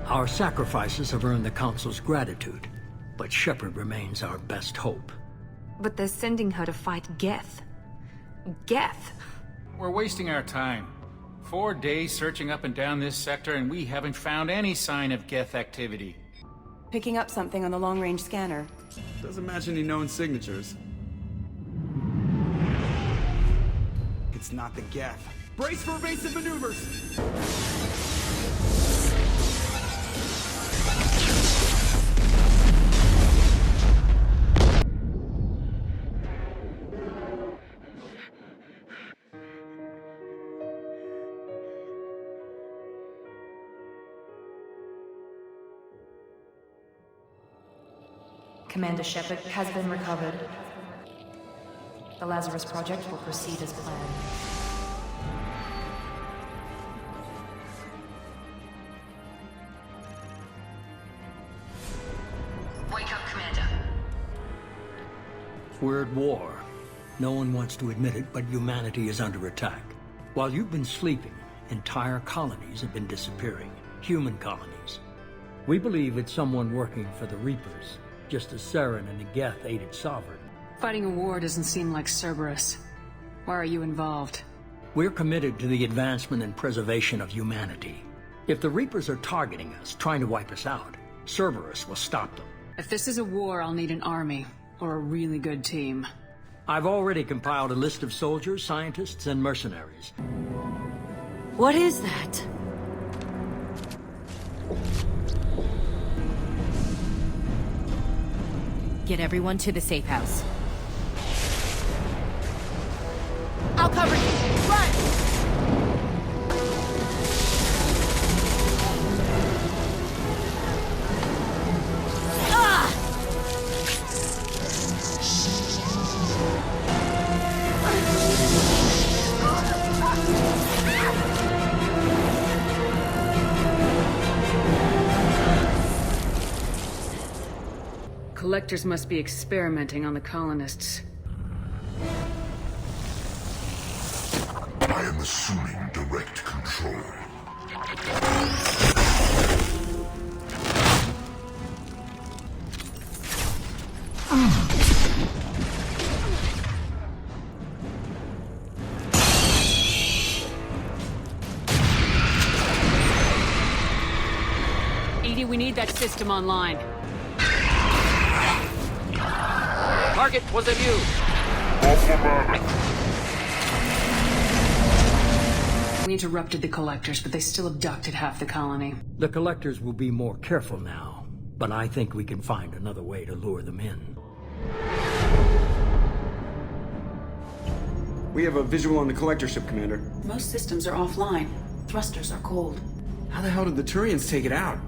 Our sacrifices have earned the Council's gratitude, but Shepard remains our best hope. But they're sending her to fight Geth. Geth? We're wasting our time. 4 days searching up and down this sector, and we haven't found any sign of Geth activity. Picking up something on the long-range scanner. Doesn't match any known signatures. It's not the Geth. Brace for evasive maneuvers! Commander Shepard has been recovered. The Lazarus Project will proceed as planned. Wake up, Commander. We're at war. No one wants to admit it, but humanity is under attack. While you've been sleeping, entire colonies have been disappearing. Human colonies. We believe it's someone working for the Reapers, just as Saren and the Geth aided Sovereign. Fighting a war doesn't seem like Cerberus. Why are you involved? We're committed to the advancement and preservation of humanity. If the Reapers are targeting us, trying to wipe us out, Cerberus will stop them. If this is a war, I'll need an army, or a really good team. I've already compiled a list of soldiers, scientists, and mercenaries. What is that? Get everyone to the safe house. I'll cover you! Run! Ah! Collectors must be experimenting on the colonists. I am assuming direct control. Edie, we need that system online. Target was in view. We interrupted the Collectors, but they still abducted half the colony. The Collectors will be more careful now, but I think we can find another way to lure them in. We have a visual on the Collector ship, Commander. Most systems are offline. Thrusters are cold. How the hell did the Turians take it out?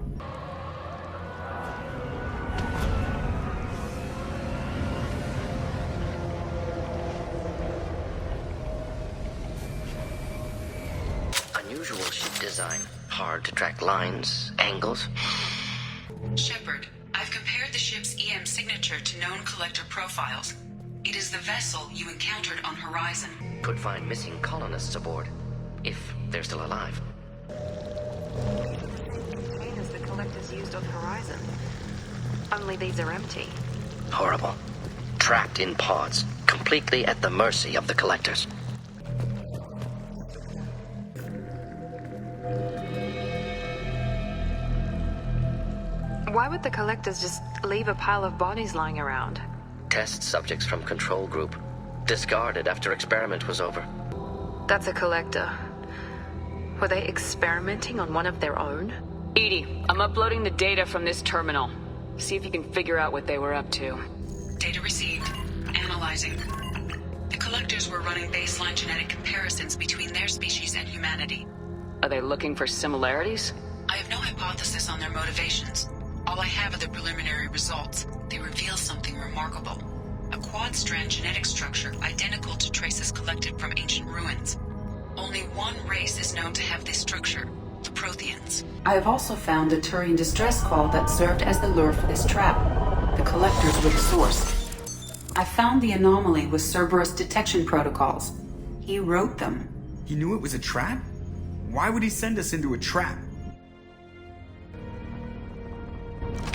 Unusual ship design. Hard to track lines, angles. Shepard, I've compared the ship's EM signature to known Collector profiles. It is the vessel you encountered on Horizon. Could find missing colonists aboard, if they're still alive. Same as the Collectors used on Horizon. Only these are empty. Horrible. Trapped in pods, completely at the mercy of the Collectors. Why would the Collectors just leave a pile of bodies lying around? Test subjects from Control Group. Discarded after experiment was over. That's a Collector. Were they experimenting on one of their own? Edie, I'm uploading the data from this terminal. See if you can figure out what they were up to. Data received. Analyzing. The Collectors were running baseline genetic comparisons between their species and humanity. Are they looking for similarities? I have no hypothesis on their motivations. All I have are the preliminary results. They reveal something remarkable. A quad-strand genetic structure identical to traces collected from ancient ruins. Only one race is known to have this structure, the Protheans. I have also found a Turian distress call that served as the lure for this trap. The Collectors were the source. I found the anomaly with Cerberus detection protocols. He wrote them. He knew it was a trap? Why would he send us into a trap?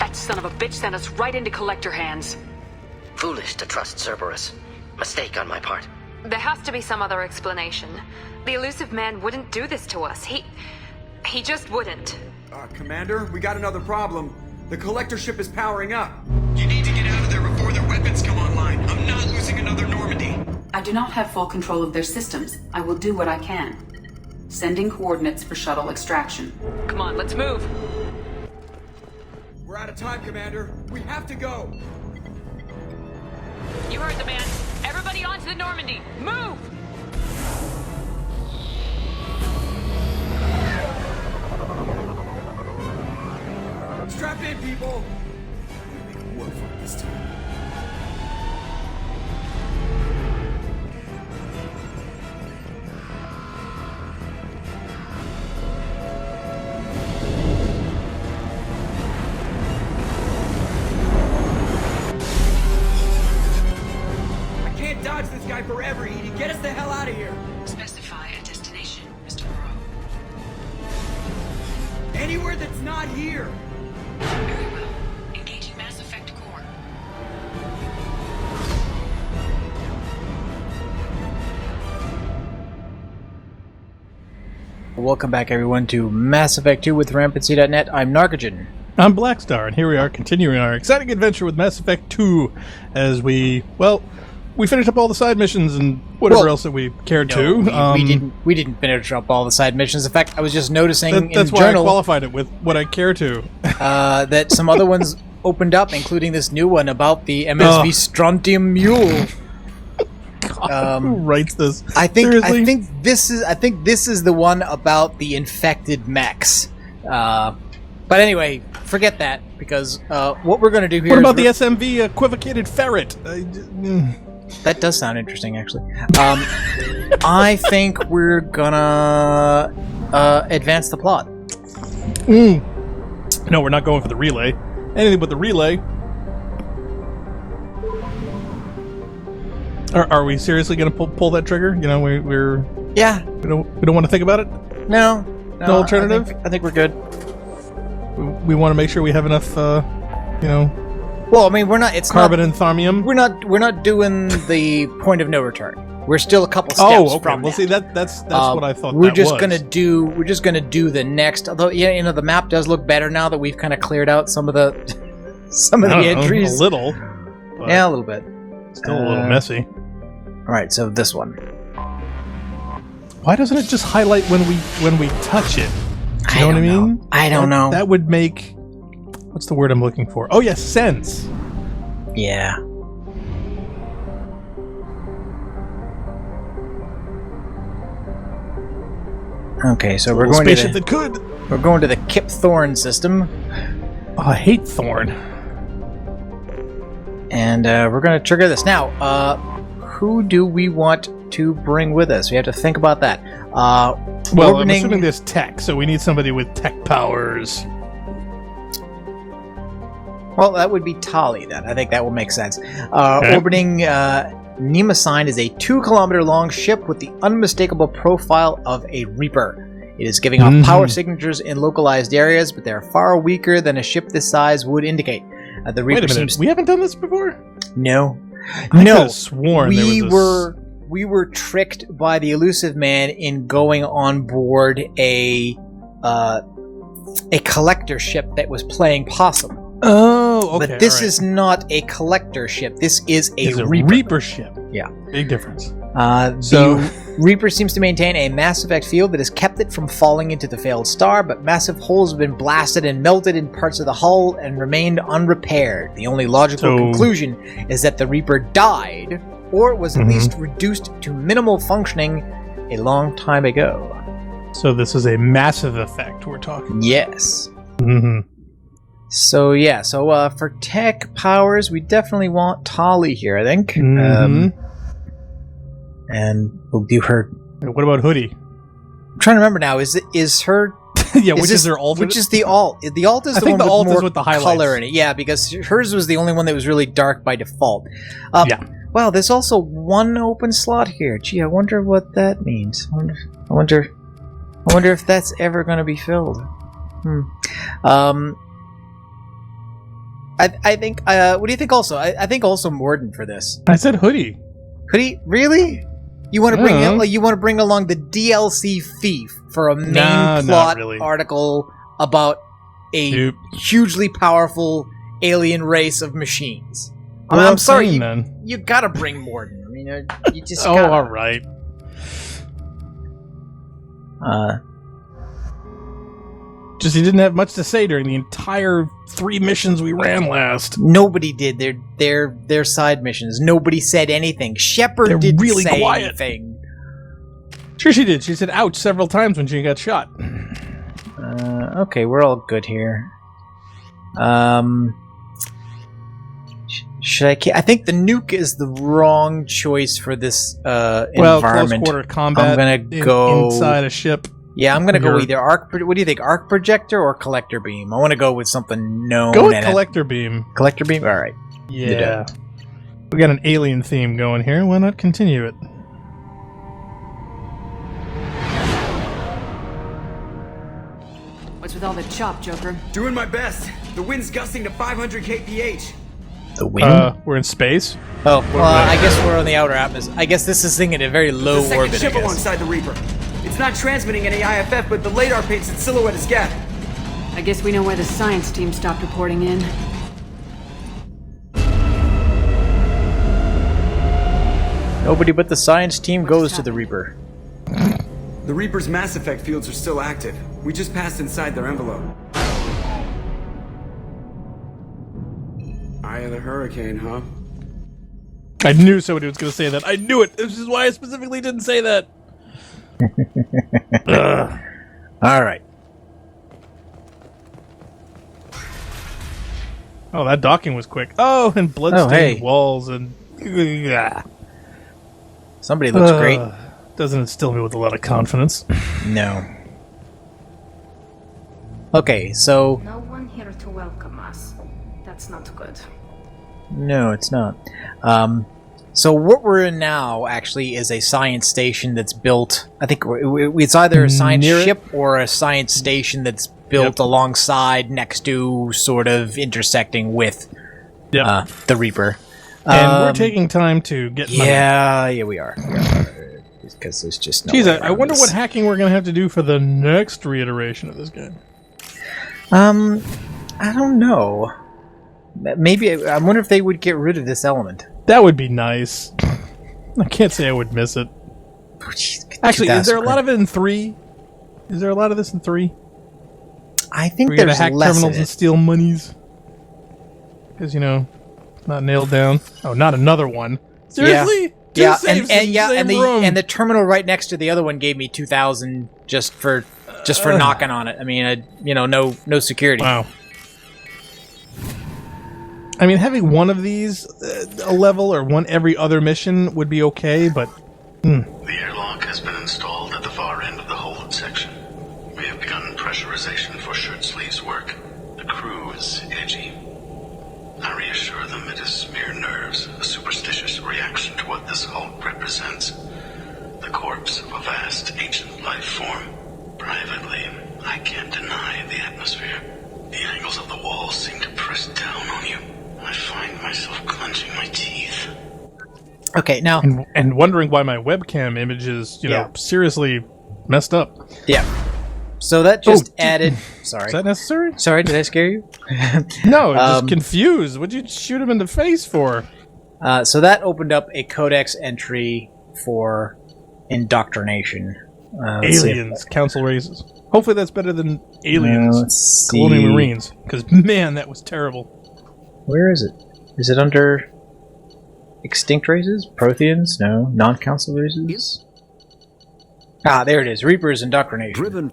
That son of a bitch sent us right into Collector hands. Foolish to trust Cerberus. Mistake on my part. There has to be some other explanation. The elusive man wouldn't do this to us. He just wouldn't. Commander, we got another problem. The Collector ship is powering up. You need to get out of there before their weapons come online. I'm not losing another Normandy. I do not have full control of their systems. I will do what I can. Sending coordinates for shuttle extraction. Come on, let's move. We're out of time, Commander. We have to go. You heard the man. Everybody onto the Normandy. Move! Strap in, people. We're gonna make work for it this time. Dodge this guy forever, Edie. Get us the hell out of here. Specify a destination, Mr. Moreau. Anywhere that's not here. Very well. Engaging Mass Effect core. Welcome back, everyone, to Mass Effect 2 with Rampancy.net. I'm Narcogen. I'm Blackstar, and here we are continuing our exciting adventure with Mass Effect 2 as we finished up all the side missions and whatever else that we cared to. We didn't finish up all the side missions. In fact, I was just noticing that's in why journal, I qualified it with what I care to. That some other ones opened up, including this new one about the MSV Strontium Mule. Who writes this? I think this Seriously? is the one about the infected mechs. But anyway, forget that, because what we're going to do here. What about the SMV equivocated ferret? That does sound interesting, actually. I think we're gonna advance the plot. No, we're not going for the relay. Anything but the relay. Are we seriously going to pull that trigger? You know, we don't want to think about it. No No alternative. I think we're good. We want to make sure we have enough. Well, I mean, we're not. It's carbon not, and thaumium. We're not doing the point of no return. We're still a couple steps from well, that. see, that's what I thought. We're just gonna do the next. Although, the map does look better now that we've kind of cleared out some of the entries. A little. Yeah, a little bit. Still a little messy. All right, so this one. Why doesn't it just highlight when we touch it? You know what I mean? I don't know. That would make. What's the word I'm looking for? Oh, yes, sense. Yeah. Okay, so we're going to We're going to the Kip Thorn system. Oh, I hate Thorn. And we're going to trigger this now. Who do we want to bring with us? We have to think about that. Well, I'm assuming there's tech, so we need somebody with tech powers. Well, that would be Tali, then. I think that will make sense. Orbiting Nemesign is a 2-kilometer-long ship with the unmistakable profile of a Reaper. It is giving off power signatures in localized areas, but they are far weaker than a ship this size would indicate. The Reaper Wait a minute, we haven't done this before? No. I could have sworn we were tricked by the elusive man in going on board a collector ship that was playing possum. Oh, okay. But this is not a collector ship. This is a Reaper ship. Yeah. Big difference. The Reaper seems to maintain a Mass Effect field that has kept it from falling into the failed star, but massive holes have been blasted and melted in parts of the hull and remained unrepaired. The only logical conclusion is that the Reaper died, or was at least reduced to minimal functioning a long time ago. So this is a massive effect we're talking about. Yes. So yeah, for tech powers, we definitely want Tali here, I think. And we'll do her. What about Hoodie? I'm trying to remember now. Is her? Yeah, which is their alt? Which is the alt? The alt is I the think one the alt with is with the highlights. Color in it. Yeah, because hers was the only one that was really dark by default. Yeah. Wow, there's also one open slot here. Gee, I wonder what that means. I wonder if that's ever going to be filled. I think. What do you think? Also, I think also Morden for this. I said Hoodie. Hoodie, really? You want to bring you want to bring along the DLC thief for a main plot article about a hugely powerful alien race of machines? Well, I'm sorry, then. you gotta bring Morden. I mean, you just. Oh, all right. Just he didn't have much to say during the entire 3 missions we ran last. Nobody did their side missions. Nobody said anything. Shepard didn't really say anything. Sure she did. She said ouch several times when she got shot. Okay, we're all good here. Should I think the nuke is the wrong choice for this environment. Close quarter combat. I'm gonna go inside a ship. Yeah, I'm gonna go either arc. What do you think, arc projector or collector beam? I want to go with something known. Go with collector beam. Collector beam. All right. Yeah. We got an alien theme going here. Why not continue it? What's with all the chop, Joker? Doing my best. The wind's gusting to 500 kph. The wind? We're in space. Oh, well, I guess we're on the outer atmosphere. I guess this is thinking a very low There's a orbit. second ship alongside the Reaper. It's not transmitting any IFF, but the radar paints its silhouette as Geth. I guess we know why the science team stopped reporting in. Nobody but the science team goes to the Reaper. The Reaper's mass effect fields are still active. We just passed inside their envelope. Eye of the hurricane, huh? I knew somebody was going to say that. I knew it. This is why I specifically didn't say that. All right. Oh, that docking was quick. Oh, and bloodstained walls and... Somebody looks great. Doesn't instill me with a lot of confidence. No. Okay, so... No one here to welcome us. That's not good. No, it's not. So what we're in now, actually, is a science station that's built... I think it's either a science ship or a science station that's built alongside, next to, sort of intersecting with the Reaper. And we're taking time to get money. Yeah, we are. Because there's just no Jeez, way I wonder what hacking we're going to have to do for the next reiteration of this game. I don't know. Maybe, I wonder if they would get rid of this element. That would be nice. I can't say I would miss it. Actually, is there a lot of it in 3? Is there a lot of this in 3? I think we there's gotta hack less terminals and steal monies. Because, you know, not nailed down. Oh, not another one. Seriously? Yeah, and the terminal right next to the other one gave me 2,000 just for knocking on it. I mean, no security. Wow. I mean, having one of these a level or one every other mission would be okay, but... The airlock has been installed at the far end of the hold section. We have begun pressurization for shirt sleeves work. The crew is edgy. I reassure them it is mere nerves, a superstitious reaction to what this hulk represents. The corpse of a vast ancient life form. Privately, I can't deny the atmosphere. The angles of the walls seem to press down on you. I find myself clenching my teeth. Okay, now... And wondering why my webcam image is, seriously messed up. Yeah. So that just added... Sorry. Is that necessary? Sorry, did I scare you? No, I'm just confused. What'd you shoot him in the face for? So that opened up a codex entry for indoctrination. Aliens, council races. Hopefully that's better than aliens, colonial marines. Because, man, that was terrible. Where is it? Is it under extinct races? Protheans? No. Non-council races? Ah, there it is. Reaper's indoctrination.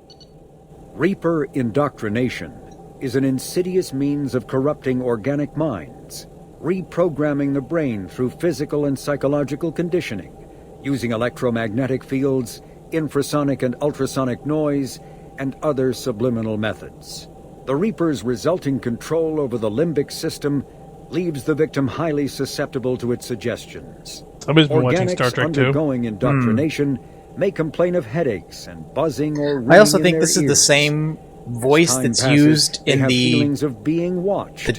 Reaper indoctrination is an insidious means of corrupting organic minds, reprogramming the brain through physical and psychological conditioning, using electromagnetic fields, infrasonic and ultrasonic noise, and other subliminal methods. The Reaper's resulting control over the limbic system leaves the victim highly susceptible to its suggestions. Somebody's been watching Star Trek too. Undergoing indoctrination may complain of headaches and buzzing or ringing I also think in this their is the ears. same voice that's used in the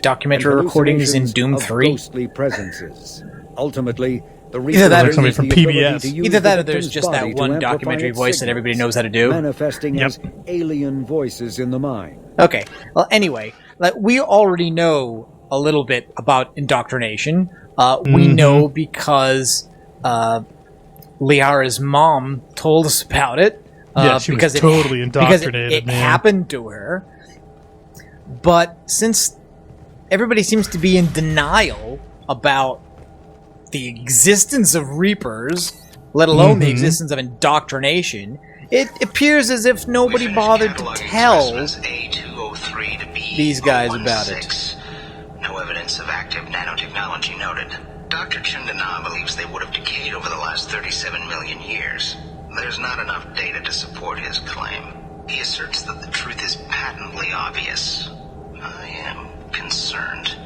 documentary recordings in Doom 3? Ghostly presences. Ultimately, the Either that or somebody from PBS. Either that or there's just that one documentary voice that everybody knows how to do. Manifesting as alien voices in the mind. Okay. Well, anyway, we already know a little bit about indoctrination. We know because Liara's mom told us about it. Yeah, she was totally indoctrinated. Because it happened to her. But since everybody seems to be in denial about the existence of Reapers, let alone the existence of indoctrination, it appears as if nobody bothered to tell these guys about it. No evidence of active nanotechnology noted. Dr. Chandana believes they would have decayed over the last 37 million years. There's not enough data to support his claim. He asserts that the truth is patently obvious. I am concerned.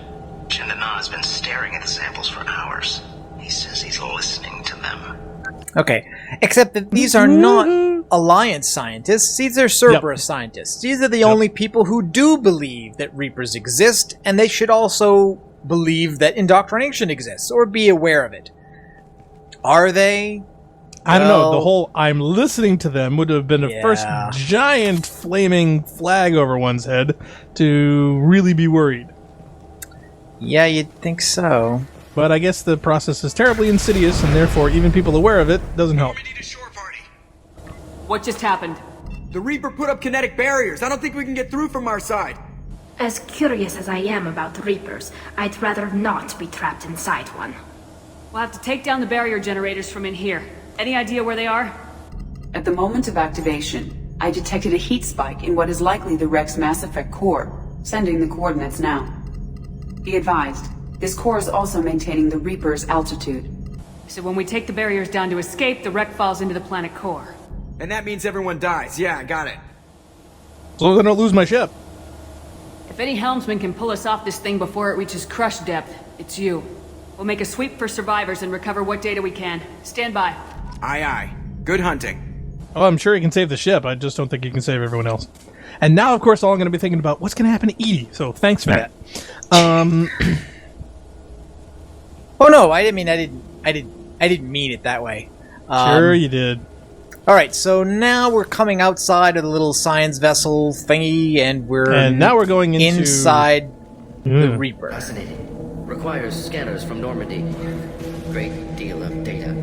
Chandana has been staring at the samples for hours. He says he's listening to them. Okay, except that these are not Alliance scientists, these are Cerberus scientists. These are the only people who do believe that Reapers exist, and they should also believe that indoctrination exists, or be aware of it. Are they? I don't know. The whole "I'm listening to them" would have been a first giant flaming flag over one's head to really be worried. Yeah, you'd think so. But I guess the process is terribly insidious, and therefore even people aware of it doesn't help. What just happened? The Reaper put up kinetic barriers. I don't think we can get through from our side. As curious as I am about Reapers, I'd rather not be trapped inside one. We'll have to take down the barrier generators from in here. Any idea where they are? At the moment of activation, I detected a heat spike in what is likely the Wrex Mass Effect core, sending the coordinates now. Be advised, this core is also maintaining the Reaper's altitude. So when we take the barriers down to escape, the wreck falls into the planet core. And that means everyone dies. Yeah, I got it. So I don't lose my ship. If any helmsman can pull us off this thing before it reaches crush depth, it's you. We'll make a sweep for survivors and recover what data we can. Stand by. Aye, aye. Good hunting. Oh, I'm sure he can save the ship. I just don't think he can save everyone else. And now, of course, all I'm going to be thinking about what's going to happen to Edie. So thanks for that. Oh no, I didn't mean it that way. Sure you did. All right, so now we're coming outside of the little science vessel thingy, and now we're going into inside the Reaper. Fascinating. Requires scanners from Normandy. Great deal of data.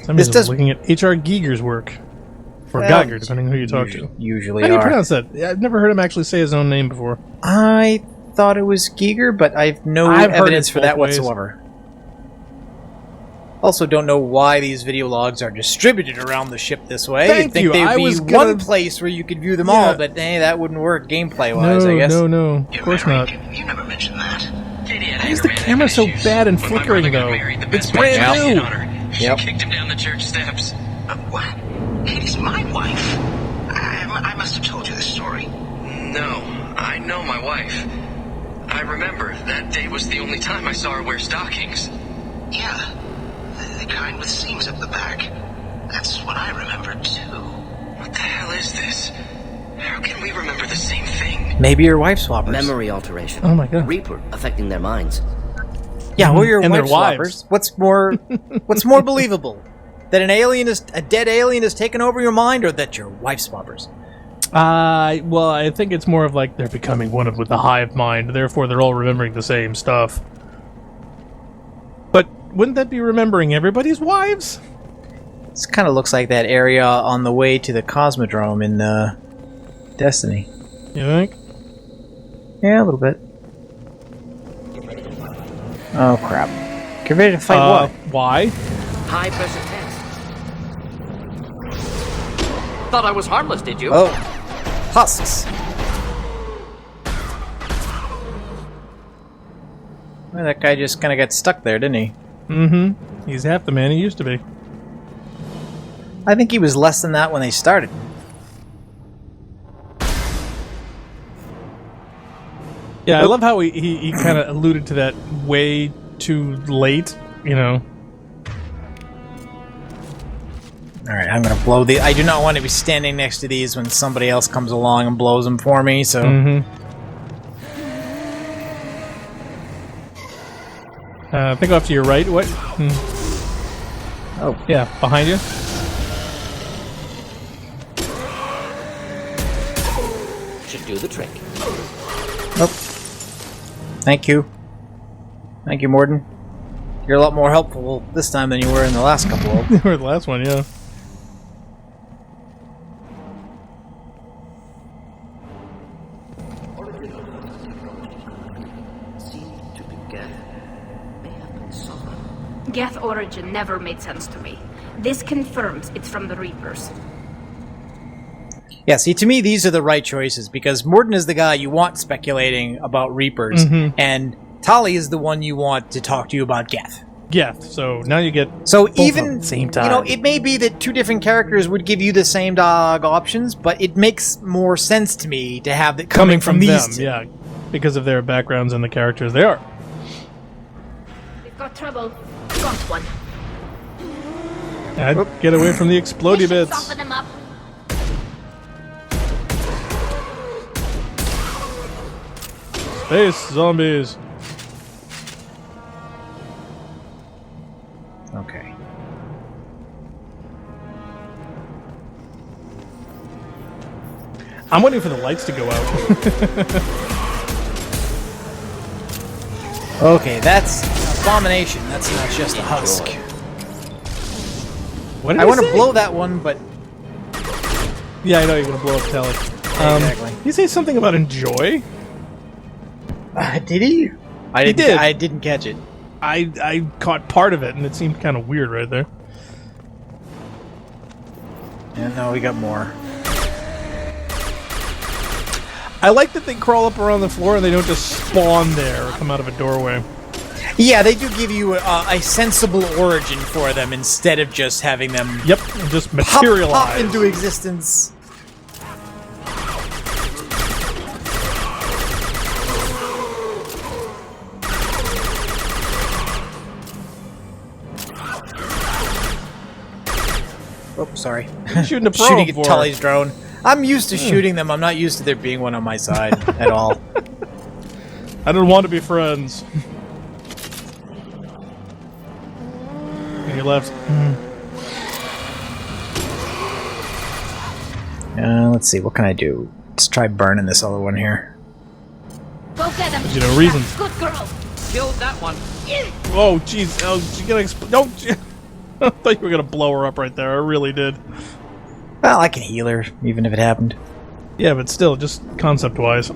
Somebody's looking at H.R. Giger's work. Or Geiger, depending on who you talk to. Usually How do you pronounce that? I've never heard him actually say his own name before. I thought it was Giger, but I've no evidence for that whatsoever. Also, don't know why these video logs are distributed around the ship this way. You'd think there'd be one place where you could view them all, but that wouldn't work gameplay-wise, I guess. No, of course not. You never mentioned that. Why is the camera so bad and flickering, though? It's brand new! She kicked him down the church steps. What? Katie's my wife. I must have told you this story. No, I know my wife. I remember that day was the only time I saw her wear stockings. Yeah, the kind with seams up the back. That's what I remember too. What the hell is this? How can we remember the same thing? Maybe your wife swappers. Memory alteration. Oh my god. Reaper affecting their minds. Yeah, or your and wife their wives. swappers. What's more believable? That a dead alien has taken over your mind, or that your wife swappers? Well, I think it's more of like they're becoming one with the hive mind, therefore they're all remembering the same stuff. But wouldn't that be remembering everybody's wives? This kind of looks like that area on the way to the Cosmodrome in Destiny. You think? Yeah, a little bit. Oh crap! Get ready to fight what? Why? High pressure test. Thought I was harmless, did you? Oh, husks. Well, that guy just kind of got stuck there, didn't he? Mm-hmm. He's half the man he used to be. I think he was less than that when they started. Yeah, I love how he kind of alluded to that way too late, you know. Alright, I'm gonna blow the... I do not want to be standing next to these when somebody else comes along and blows them for me, so... Think off to your right. What? Oh. Yeah, behind you. Should do the trick. Nope. Thank you. Thank you, Morden. You're a lot more helpful this time than you were in the last couple of... You were the last one, yeah. Geth origin never made sense to me. This confirms it's from the Reapers. Yeah, see, to me, these are the right choices, because Morden is the guy you want speculating about Reapers, and Tali is the one you want to talk to you about Geth. Geth, so now you get so both even at the same time. You know, it may be that two different characters would give you the same dog options, but it makes more sense to me to have that coming from these them, two. yeah, because of their backgrounds and the characters they are. We've got trouble. Got one. Get away from the explodey bits. Soften him up. Space zombies. Okay. I'm waiting for the lights to go out. Okay, that's an abomination. That's not just a husk. What did I he want to say? blow that one, but... Yeah, I know you're going to blow up Tali. Exactly. Did he say something about enjoy? Did he? He did. I didn't catch it. I caught part of it, and it seemed kind of weird right there. And no, we got more. I like that they crawl up around the floor and they don't just spawn there or come out of a doorway. Yeah, they do give you a sensible origin for them instead of just having them... Yep, just materialize. Pop into existence. Oh, sorry. Shooting a probe Shooting at for Tully's drone. I'm used to shooting them. I'm not used to there being one on my side at all. I don't want to be friends. He left. Let's see. What can I do? Let's try burning this other one here. Go get him. You know, reason. Good girl. Killed that one. Oh, jeez. Oh, you gotta don't. I thought you were gonna blow her up right there. I really did. Well, I can heal her, even if it happened. Yeah, but still, just concept-wise.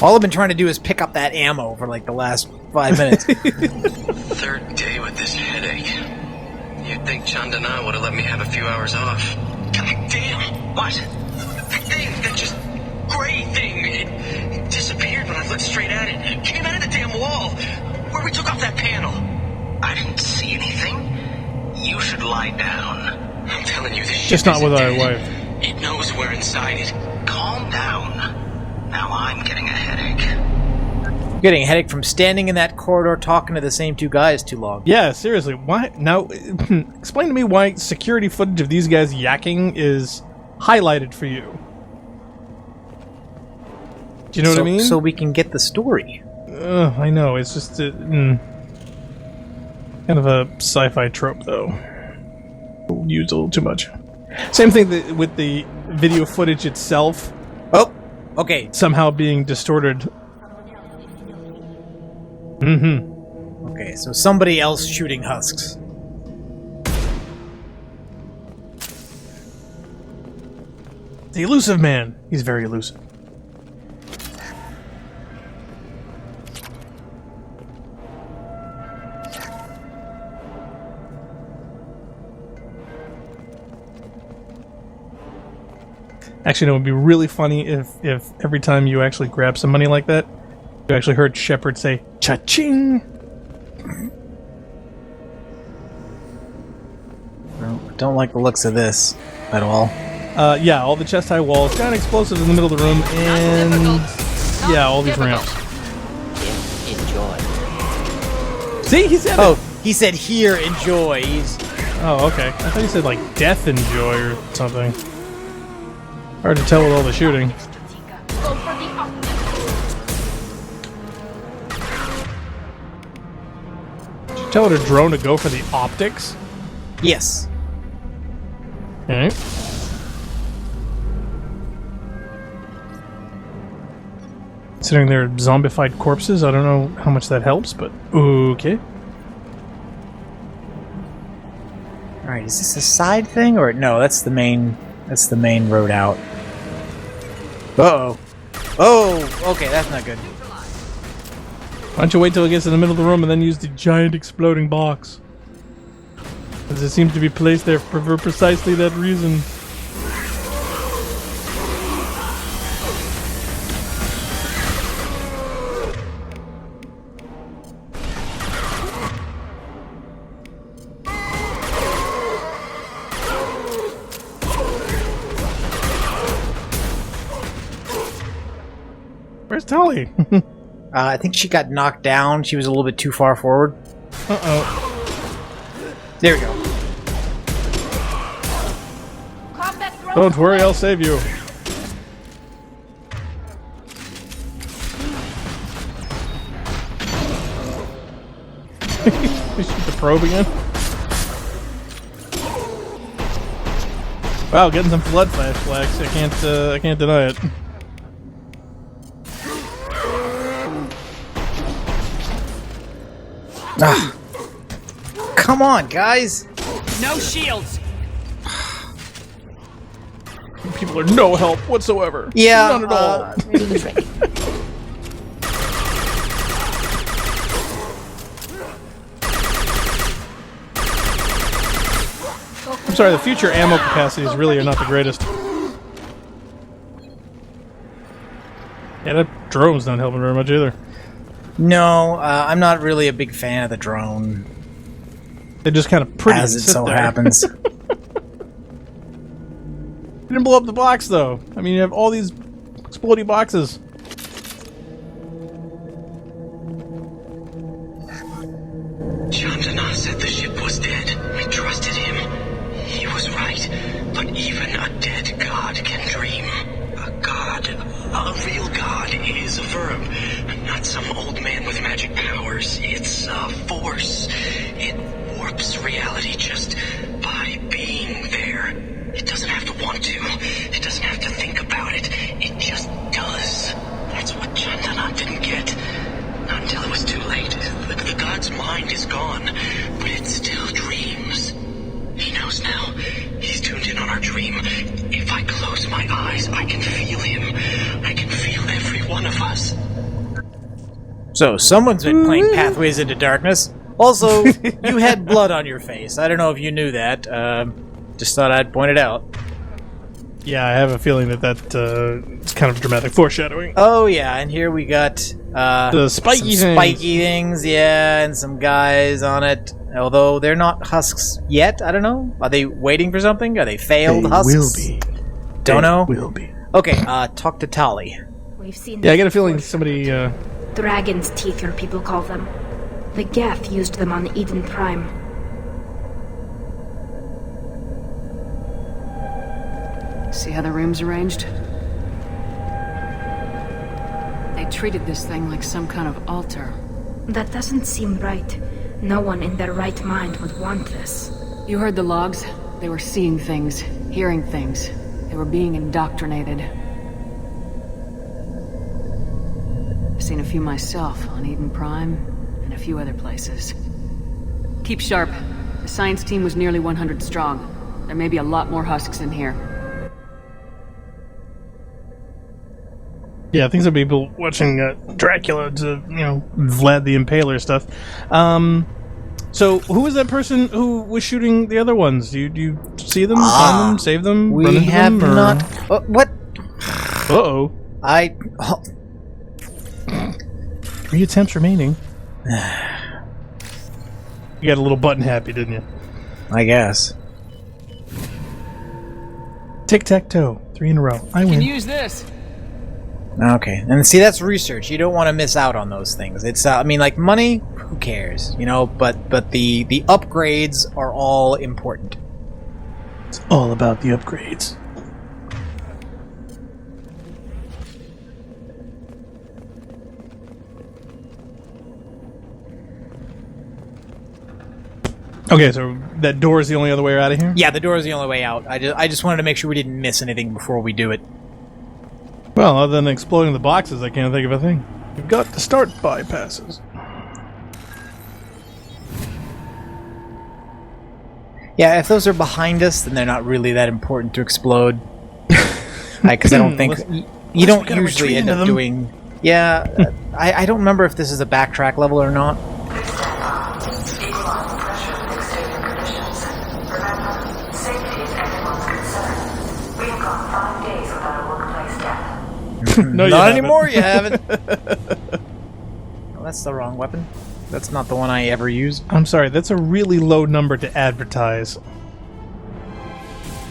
All I've been trying to do is pick up that ammo for like the last 5 minutes. Third day with this headache. You'd think Chandana would have let me have a few hours off. God damn! What? That thing, that just gray thing, it disappeared when I looked straight at it. It came out of the damn wall, where we took off that panel. I didn't see anything. You should lie down. I'm telling you, this shit Just not isn't with our dead. wife. It knows we're inside it. Calm down. Now I'm getting a headache. I'm getting a headache from standing in that corridor talking to the same two guys too long. Yeah, seriously. Why now? Explain to me why security footage of these guys yakking is highlighted for you. Do you know what I mean? So we can get the story. I know. It's just kind of a sci-fi trope, though. Used a little too much. Same thing with the video footage itself. Oh, okay. Somehow being distorted. Okay, so somebody else shooting husks. The elusive man. He's very elusive. Actually, no, it would be really funny if every time you actually grab some money like that, you actually heard Shepard say, "Cha-ching!" Well, I don't like the looks of this at all. Yeah, all the chest-high walls, giant explosives in the middle of the room, and Yeah, all these ramps. Enjoy. See, he said it. He said here, enjoy. Oh, okay. I thought he said like death enjoy or something. Hard to tell with all the shooting. Did you tell her drone to go for the optics? Yes. Okay. Considering they're zombified corpses, I don't know how much that helps, but okay. Alright, is this a side thing or no, that's the main road out. Uh-oh. Oh, okay, that's not good. Why don't you wait till it gets in the middle of the room and then use the giant exploding box? As it seems to be placed there for precisely that reason. Where's Tali? I think she got knocked down. She was a little bit too far forward. Uh-oh. There we go. Don't worry, I'll save you. Shoot the probe again. Wow, getting some blood flashbacks. I can't deny it. Ah. Come on, guys. No shields. People are no help whatsoever. Yeah, none at all. I'm sorry, the future ammo capacities really are not the greatest. Yeah, that drone's not helping very much either. No, I'm not really a big fan of the drone. They're just kind of pretty. As it so happens. You didn't blow up the box, though. I mean, you have all these exploding boxes. Chandana said the ship was dead. We trusted him. He was right. But even a dead god can dream. A god, a real god, is a verb. Not some old man with magic powers. It's a force. It warps reality just by being there. It doesn't have to want to. It doesn't have to think about it. It just does. That's what Chandana didn't get. Not until it was too late. The god's mind is gone, but it still dreams. He knows now. He's tuned in on our dream. If I close my eyes, I can feel him. I can feel every one of us. So, someone's been playing Pathways into Darkness. Also, you had blood on your face. I don't know if you knew that. Just thought I'd point it out. Yeah, I have a feeling that it's kind of dramatic foreshadowing. Oh, yeah, and here we got the spiky things, yeah, and some guys on it. Although they're not husks yet, I don't know. Are they waiting for something? Are they failed husks? Will be. Don't know. Will be. Okay, talk to Tali. We've seen. Yeah, I get a feeling somebody. Dragon's teeth, your people call them. The Geth used them on Eden Prime. See how the room's arranged? They treated this thing like some kind of altar. That doesn't seem right. No one in their right mind would want this. You heard the logs? They were seeing things, hearing things. They were being indoctrinated. I've seen a few myself on Eden Prime and a few other places. Keep sharp. The science team was nearly 100 strong. There may be a lot more husks in here. Yeah, I think some people watching Dracula to, Vlad the Impaler stuff. So, who was that person who was shooting the other ones? Do you see them, find them, save them, we run into have them, or... not... what? Uh-oh. 3 attempts remaining. You got a little button happy, didn't you? I guess. Tic-tac-toe. 3 in a row. I win. Can use this. Okay, and see, that's research. You don't want to miss out on those things. It's, I mean, like, money, who cares? You know, but the upgrades are all important. It's all about the upgrades. Okay, so that door is the only other way out of here? Yeah, the door is the only way out. I just wanted to make sure we didn't miss anything before we do it. Well, other than exploding the boxes, I can't think of a thing. You've got to start bypasses. Yeah, if those are behind us, then they're not really that important to explode. Because I don't think... you don't usually end up doing... Yeah, I don't remember if this is a backtrack level or not. No, not anymore, you haven't. Well, that's the wrong weapon. That's not the one I ever used. I'm sorry, that's a really low number to advertise.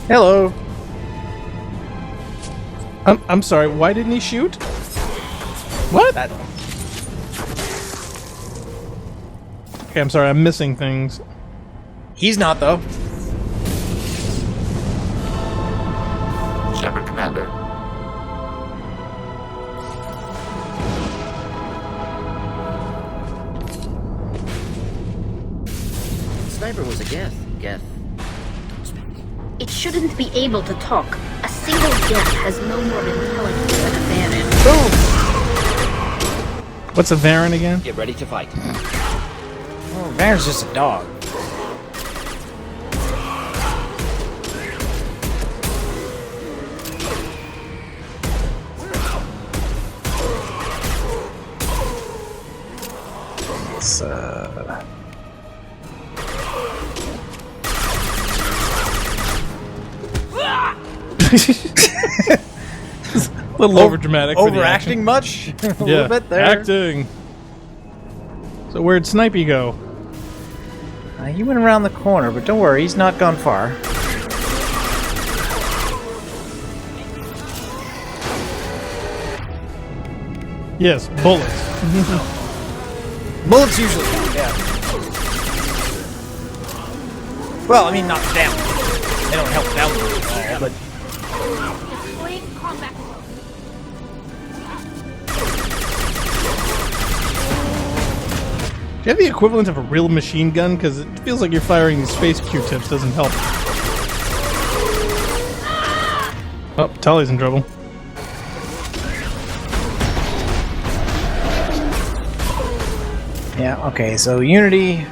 Hello. I'm sorry, why didn't he shoot? What? Okay, I'm sorry, I'm missing things. He's not, though. Shepard Commander. Sniper was a Geth. It shouldn't be able to talk. A single Geth has no more intelligence than a Baron. Boom! What's a Baron again? Get ready to fight. Oh, Baron's just a dog. It's, a little overdramatic. Overacting much? A little bit there. Acting. So where'd Snipey go? He went around the corner, but don't worry, he's not gone far. Yes, bullets. Bullets usually count, yeah. Well, I mean, not them. They don't help them at all, but... Do you have the equivalent of a real machine gun? Because it feels like you're firing these space Q-tips doesn't help. Oh, Tully's in trouble. Yeah, okay, so Unity...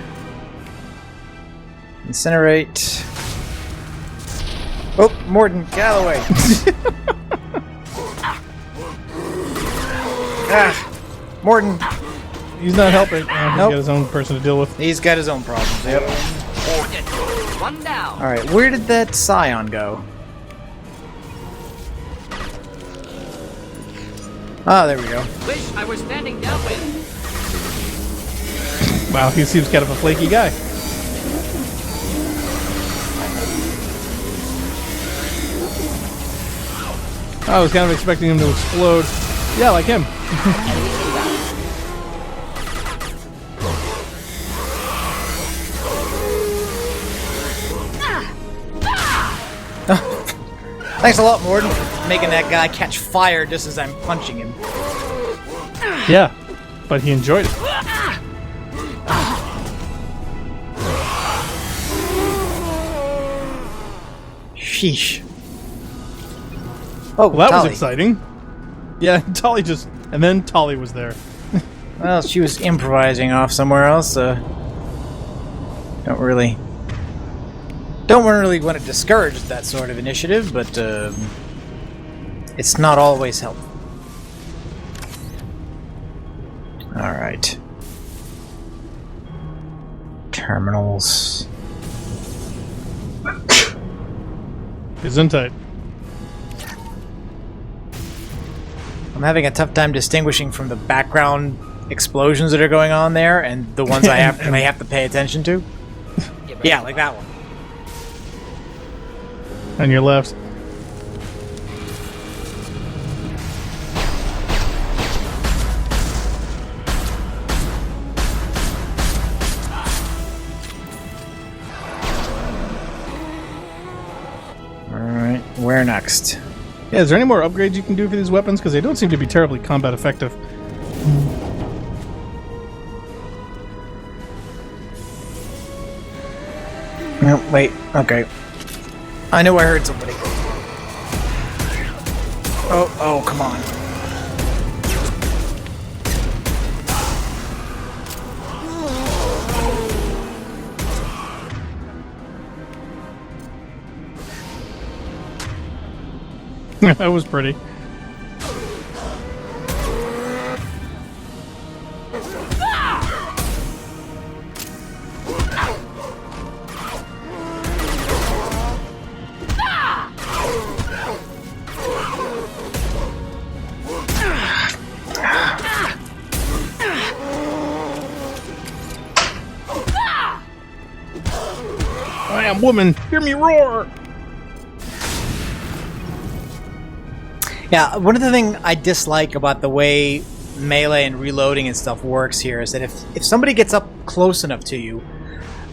Incinerate... Oh, Morton, get out of the way! Ah! Morton! He's not helping. He's Nope. got his own person to deal with. He's got his own problems, yep. One down. Alright, where did that Scion go? Ah, there we go. Wish I were standing down with. Wow, he seems kind of a flaky guy. I was kind of expecting him to explode. Yeah, like him. Thanks a lot, Morton, for making that guy catch fire just as I'm punching him. Yeah, but he enjoyed it. Sheesh. Oh, well, that Tali. was exciting. Yeah, Tali just... And then Tali was there. Well, she was improvising off somewhere else, Don't really want to discourage that sort of initiative, but it's not always helpful. Alright. Terminals. Gesundheit. I'm having a tough time distinguishing from the background explosions that are going on there and the ones I have to pay attention to. Yeah, like that one. On your left. Where next? Yeah, is there any more upgrades you can do for these weapons? Because they don't seem to be terribly combat effective. No, wait. Okay. I know I heard somebody. Oh, come on. That was pretty. I am woman, hear me roar! Yeah, one of the things I dislike about the way melee and reloading and stuff works here is that if somebody gets up close enough to you,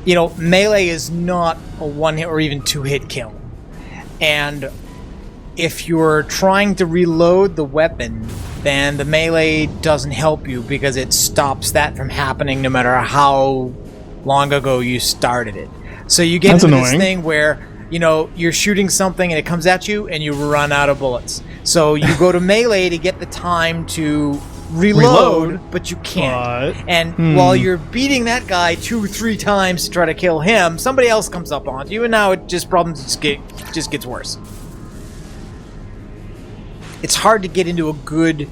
you know, melee is not a one-hit or even two-hit kill. And if you're trying to reload the weapon, then the melee doesn't help you because it stops that from happening no matter how long ago you started it. So you get into this thing where, you know, you're shooting something and it comes at you and you run out of bullets. So you go to melee to get the time to reload, but you can't. And while you're beating that guy 2-3 times to try to kill him, somebody else comes up onto you, and now it just just gets worse. It's hard to get into a good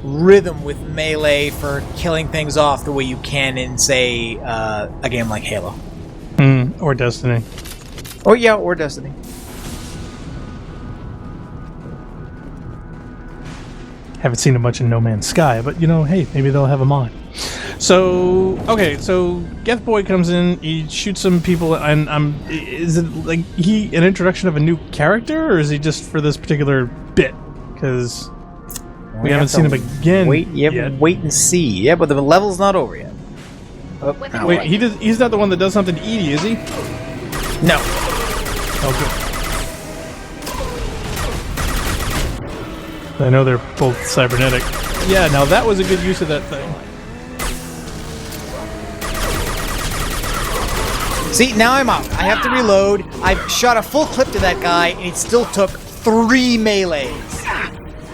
rhythm with melee for killing things off the way you can in, say, a game like Halo. Or Destiny. Or Destiny. Haven't seen a bunch of No Man's Sky, but you know, hey, maybe they'll have them on. So, okay, so Geth Boy comes in, he shoots some people, and is it like an introduction of a new character, or is he just for this particular bit? Because we haven't seen him again. Wait and see. Yeah, but the level's not over yet. Wait, he's not the one that does something to Edie, is he? No. Oh, good. I know they're both cybernetic. Yeah, now that was a good use of that thing. See, now I'm out. I have to reload. I've shot a full clip to that guy, and it still took 3 melees.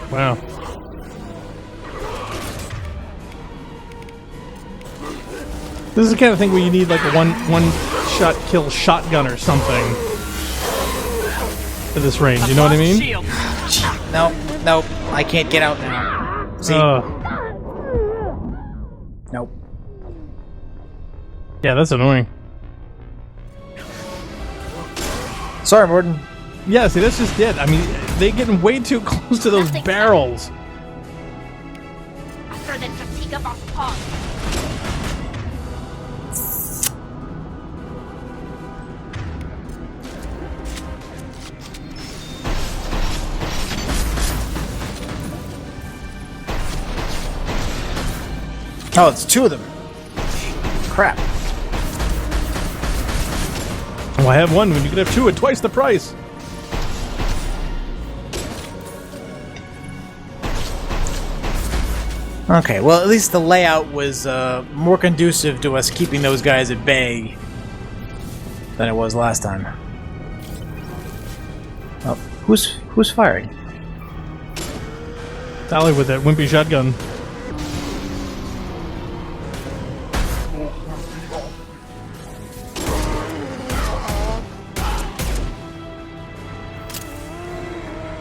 Wow. This is the kind of thing where you need like a one-shot kill shotgun or something for this range. You know what I mean? Nope. I can't get out now. See? Nope. Yeah, that's annoying. Sorry, Morton. Yeah, see, that's just it. I mean, they're getting way too close to those barrels. Oh, it's 2 of them. Crap. Oh, I have 1 when you could have 2 at twice the price. Okay, well, at least the layout was more conducive to us keeping those guys at bay than it was last time. Oh, who's firing? Tally with that wimpy shotgun.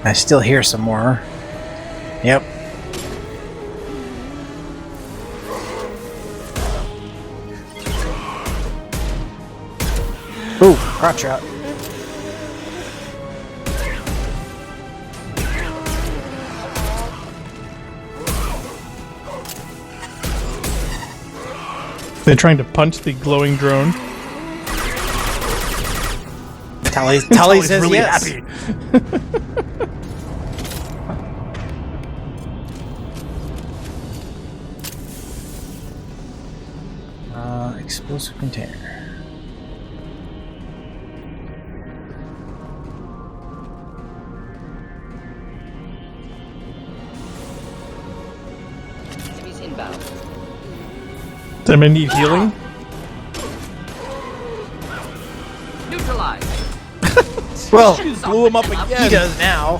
I still hear some more. Yep. Ooh, crop shot. They're trying to punch the glowing drone. Tally says really yes. Happy. Explosive container. Does anybody need healing? Neutralized. Well, she blew him up again. He does now.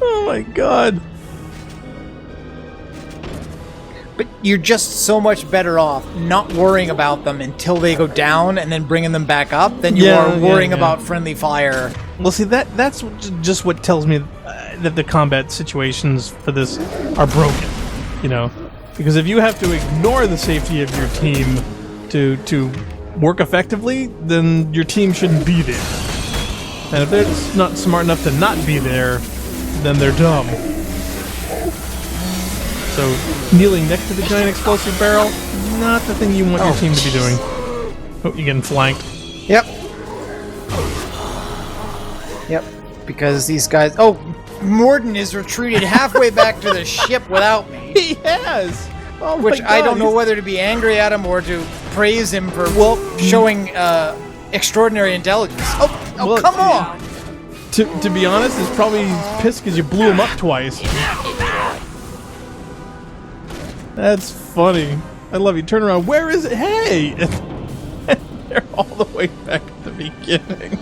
Oh my god. But you're just so much better off not worrying about them until they go down and then bringing them back up than you are worrying about friendly fire. Well, see, that's just what tells me that the combat situations for this are broken, you know? Because if you have to ignore the safety of your team to work effectively, then your team shouldn't be there. And if they're not smart enough to not be there, then they're dumb. So, kneeling next to the giant explosive barrel, not the thing you want your team to be doing. Oh, you're getting flanked. Yep. Yep. Because these guys... Oh, Morden has retreated halfway back to the ship without me. He has! Oh Which my God, I don't know whether to be angry at him or to praise him for showing extraordinary intelligence. Oh, come on! To be honest, it's probably pissed because you blew him up twice. That's funny. I love you. Turn around. Where is it? Hey! They're all the way back at the beginning.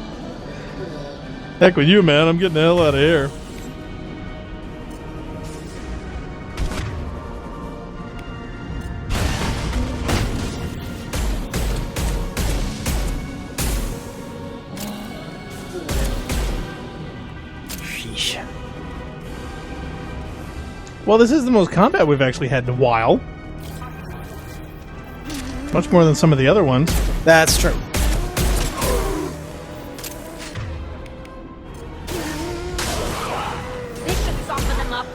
Heck with you, man. I'm getting the hell out of here. Sheesh. Well, this is the most combat we've actually had in a while. Much more than some of the other ones. That's true. This should soften them up.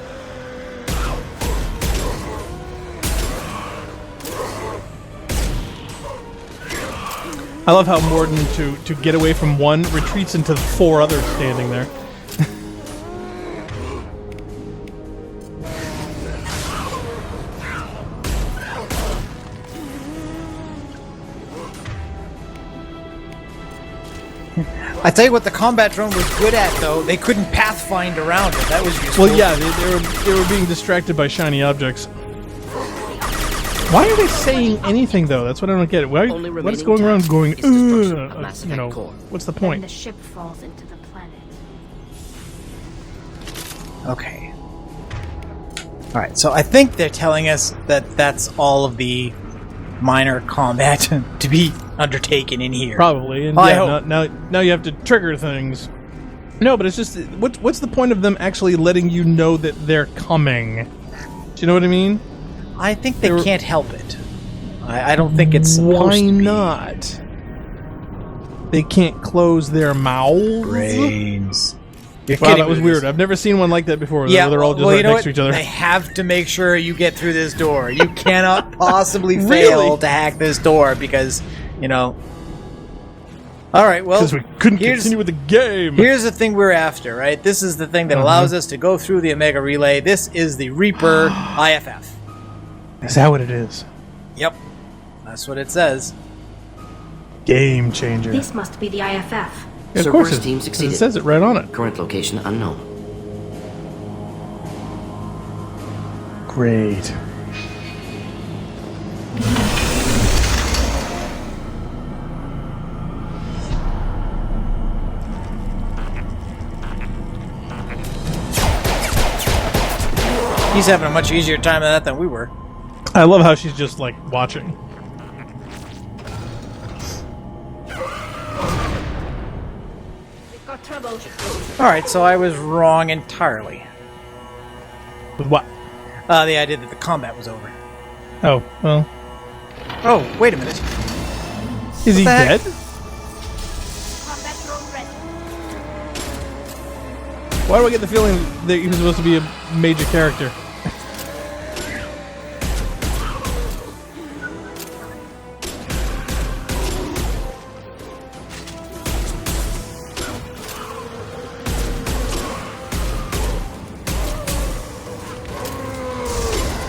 I love how Morden, to get away from one, retreats into 4 others standing there. I tell you what, the combat drone was good at, though. They couldn't pathfind around it. That was useful. Well, yeah, they were being distracted by shiny objects. Why are they saying anything, though? That's what I don't get. What is going around going, you know, what's the point? When the ship falls into the planet. Okay. Alright, so I think they're telling us that that's all of the minor combat to be undertaken in here. Probably, and now you have to trigger things. No, but it's just, what's the point of them actually letting you know that they're coming? Do you know what I mean? I think they can't help it. I don't think it's supposed to be. Why not? They can't close their mouths? Brains. Wow, that was weird. I've never seen one like that before. Yeah, they're all just right next to each other. They have to make sure you get through this door. You cannot possibly fail to hack this door because, you know... Alright, well... Because we couldn't continue with the game. Here's the thing we're after, right? This is the thing that allows us to go through the Omega Relay. This is the Reaper IFF. Is that what it is? Yep. That's what it says. Game changer. This must be the IFF. Yeah, of course team succeeded. It says it right on it. Current location unknown. Great. He's having a much easier time of that than we were. I love how she's just, like, watching. Alright, so I was wrong entirely. With what? The idea that the combat was over. Oh, well. Oh, wait a minute. Is he dead? Why do I get the feeling that he was supposed to be a major character?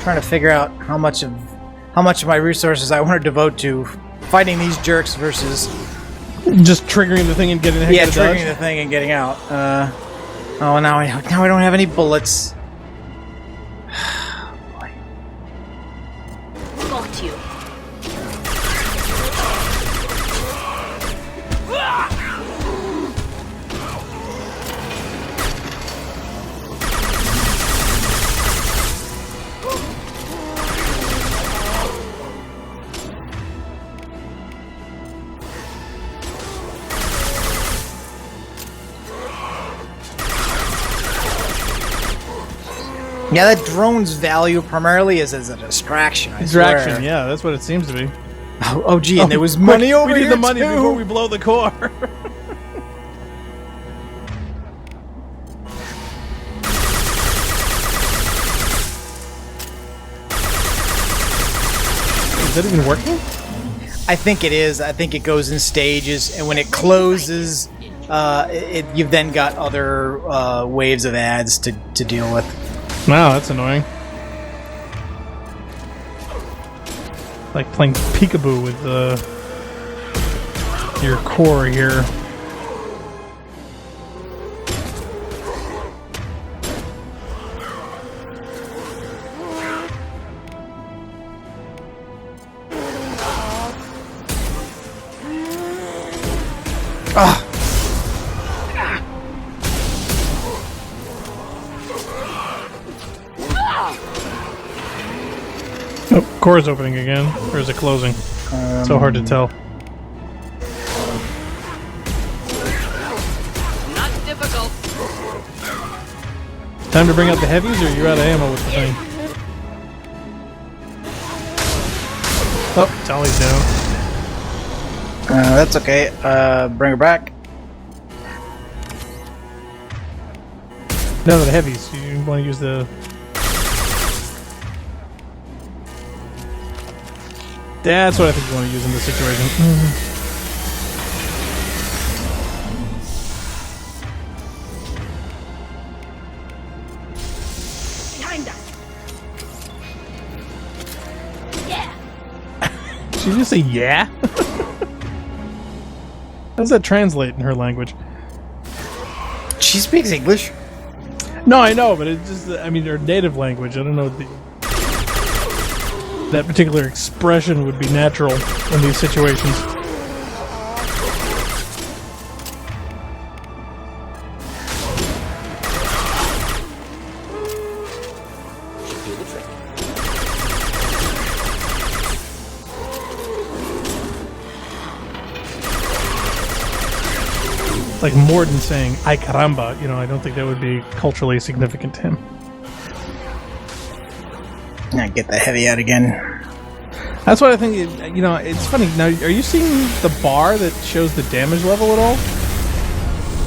Trying to figure out how much of my resources I want to devote to fighting these jerks versus just triggering the thing and getting the heck out of dodge? Triggering the thing and getting out. Oh, now I don't have any bullets. protect you. Yeah, that drone's value primarily is as a distraction. Distraction, yeah, that's what it seems to be. Oh gee, and there was money over here. We need the money too. before we blow the core. Is that even working? I think it is. I think it goes in stages, and when it closes, you've then got other waves of ads to deal with. Wow, that's annoying. Like playing peekaboo with your core here. Ah. Oh, core's opening again, or is it closing? So hard to tell. Not difficult. Time to bring out the heavies, or you're out of ammo with the thing? Oh, Tally's down. That's okay. Bring her back. No, the heavies. You want to use the... That's what I think you want to use in this situation. Behind us. Yeah. Did you just say yeah? How does that translate in her language? She speaks English. No, I know, but it's just, I mean, her native language. I don't know what that particular expression would be natural in these situations. Like Morden saying "ay caramba," you know, I don't think that would be culturally significant to him. Now get the heavy out again. That's what I think. You know, it's funny. Now, are you seeing the bar that shows the damage level at all?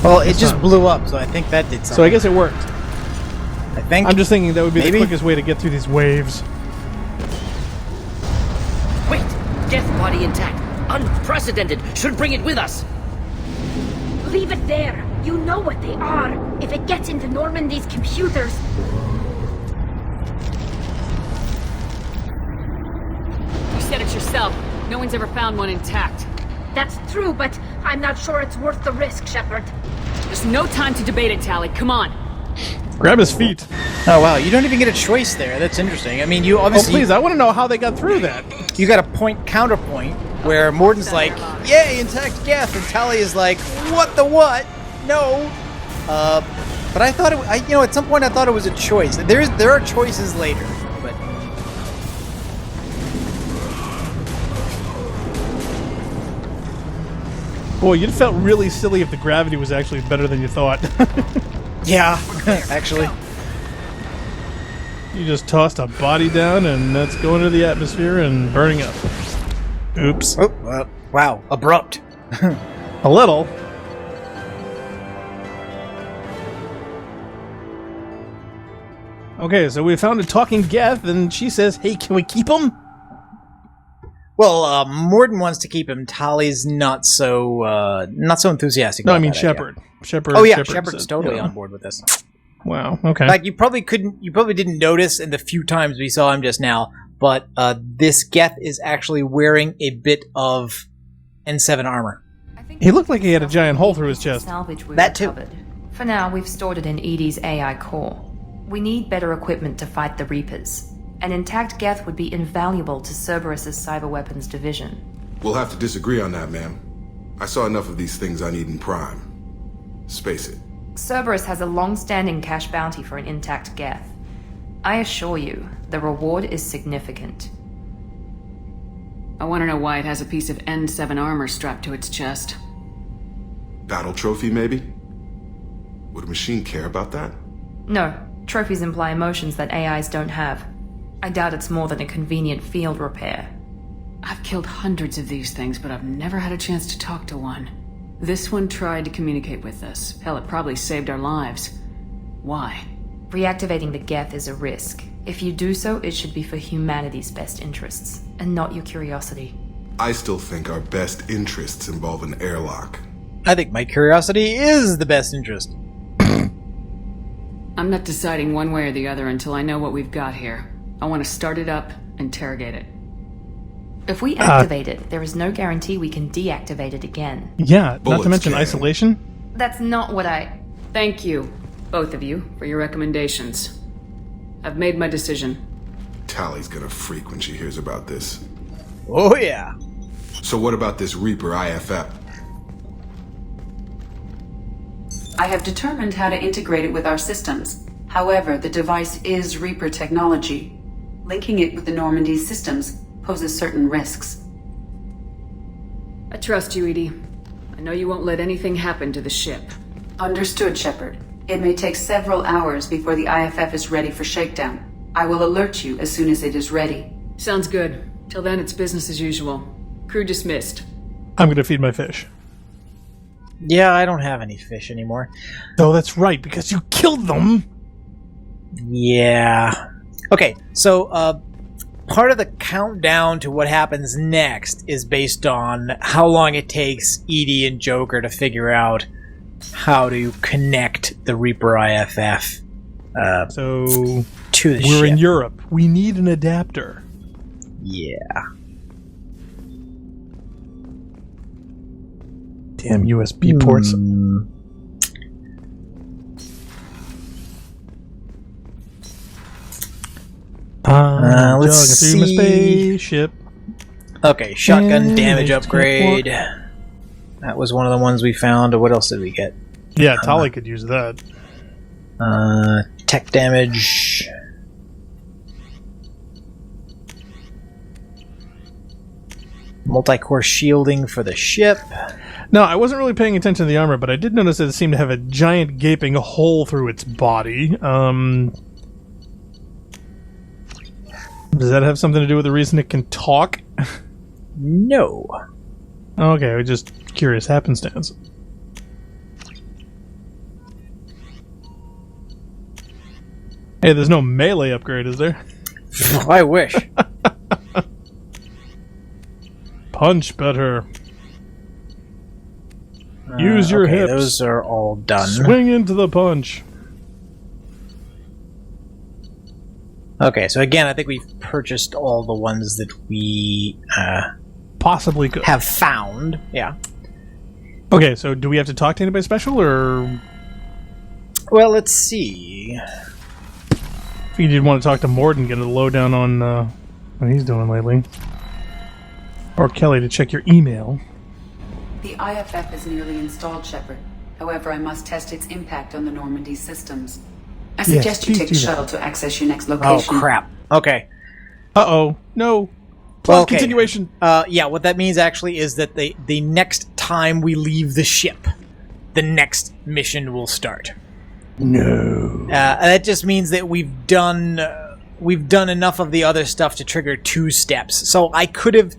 Well, it just blew up, so I think that did something. So I guess it worked. I think. I'm just thinking that would be the quickest way to get through these waves. Wait! Death body intact. Unprecedented. Should bring it with us. Leave it there. You know what they are. If it gets into Normandy's computers... You said it yourself. No one's ever found one intact. That's true, but I'm not sure it's worth the risk, Shepard. There's no time to debate it, Tally. Come on. Grab his feet. Oh wow, you don't even get a choice there. That's interesting. I mean, you obviously... Oh please, I want to know how they got through that. You got a point-counterpoint, where Morden's like, yay, intact Geth, and Tally is like, what the what? No. But I thought it... at some point I thought it was a choice. There are choices later, but... Boy, you'd felt really silly if the gravity was actually better than you thought. Yeah, actually. You just tossed a body down and that's going into the atmosphere and burning up. Oops. Oh, wow. Abrupt. A little. Okay, so we found a talking Geth and she says, hey, can we keep him? Well, Morden wants to keep him. Tally's not so enthusiastic. No, about I mean that Shepard. Oh yeah, Shepard's totally on board with this. Wow. Okay. Like you probably didn't notice in the few times we saw him just now, but this Geth is actually wearing a bit of N7 armor. He looked like he had a giant hole through his chest. That too. For now, we've stored it in Edie's AI core. We need better equipment to fight the Reapers. An intact Geth would be invaluable to Cerberus's cyber weapons division. We'll have to disagree on that, ma'am. I saw enough of these things on Eden Prime. Space it. Cerberus has a long-standing cash bounty for an intact Geth. I assure you, the reward is significant. I want to know why it has a piece of N7 armor strapped to its chest. Battle trophy, maybe? Would a machine care about that? No, trophies imply emotions that AIs don't have. I doubt it's more than a convenient field repair. I've killed hundreds of these things, but I've never had a chance to talk to one. This one tried to communicate with us. Hell, it probably saved our lives. Why? Reactivating the Geth is a risk. If you do so, it should be for humanity's best interests, and not your curiosity. I still think our best interests involve an airlock. I think my curiosity is the best interest. I'm not deciding one way or the other until I know what we've got here. I want to start it up, interrogate it. If we activate it, there is no guarantee we can deactivate it again. Yeah, not to mention isolation. That's not what I... Thank you, both of you, for your recommendations. I've made my decision. Tally's gonna freak when she hears about this. Oh yeah. So what about this Reaper IFF? I have determined how to integrate it with our systems. However, the device is Reaper technology. Linking it with the Normandy systems poses certain risks. I trust you, Edie. I know you won't let anything happen to the ship. Understood, Shepard. It may take several hours before the IFF is ready for shakedown. I will alert you as soon as it is ready. Sounds good. Till then, it's business as usual. Crew dismissed. I'm gonna feed my fish. Yeah, I don't have any fish anymore. Oh, that's right, because you killed them! Yeah. Okay, so, part of the countdown to what happens next is based on how long it takes Edie and Joker to figure out how to connect the Reaper IFF so to the we're ship. in Europe. We need an adapter. Yeah. Damn USB ports. Let's see. My spaceship. Okay, shotgun And damage let's upgrade. That was one of the ones we found. What else did we get? Yeah, Tali could use that. Tech damage. Multi-core shielding for the ship. No, I wasn't really paying attention to the armor, but I did notice that it seemed to have a giant gaping hole through its body. Does that have something to do with the reason it can talk? No. Okay, I was just curious happenstance. Hey, there's no melee upgrade, is there? I wish. Punch better. Use your okay, hips. Those are all done. Swing into the punch. Okay, so again, I think we've purchased all the ones that we possibly could have found. Yeah. Okay, so do we have to talk to anybody special, or? Well, let's see. If you did want to talk to Morden, get a lowdown on what he's doing lately, or Kelly to check your email. The IFF is nearly installed, Shepard. However, I must test its impact on the Normandy systems. I suggest you take the shuttle to access your next location. Oh, crap. Okay. Uh-oh. No. Well, okay. Continuation. Yeah, what that means actually is that the next time we leave the ship, the next mission will start. No. That just means that we've done enough of the other stuff to trigger 2 steps. So I could have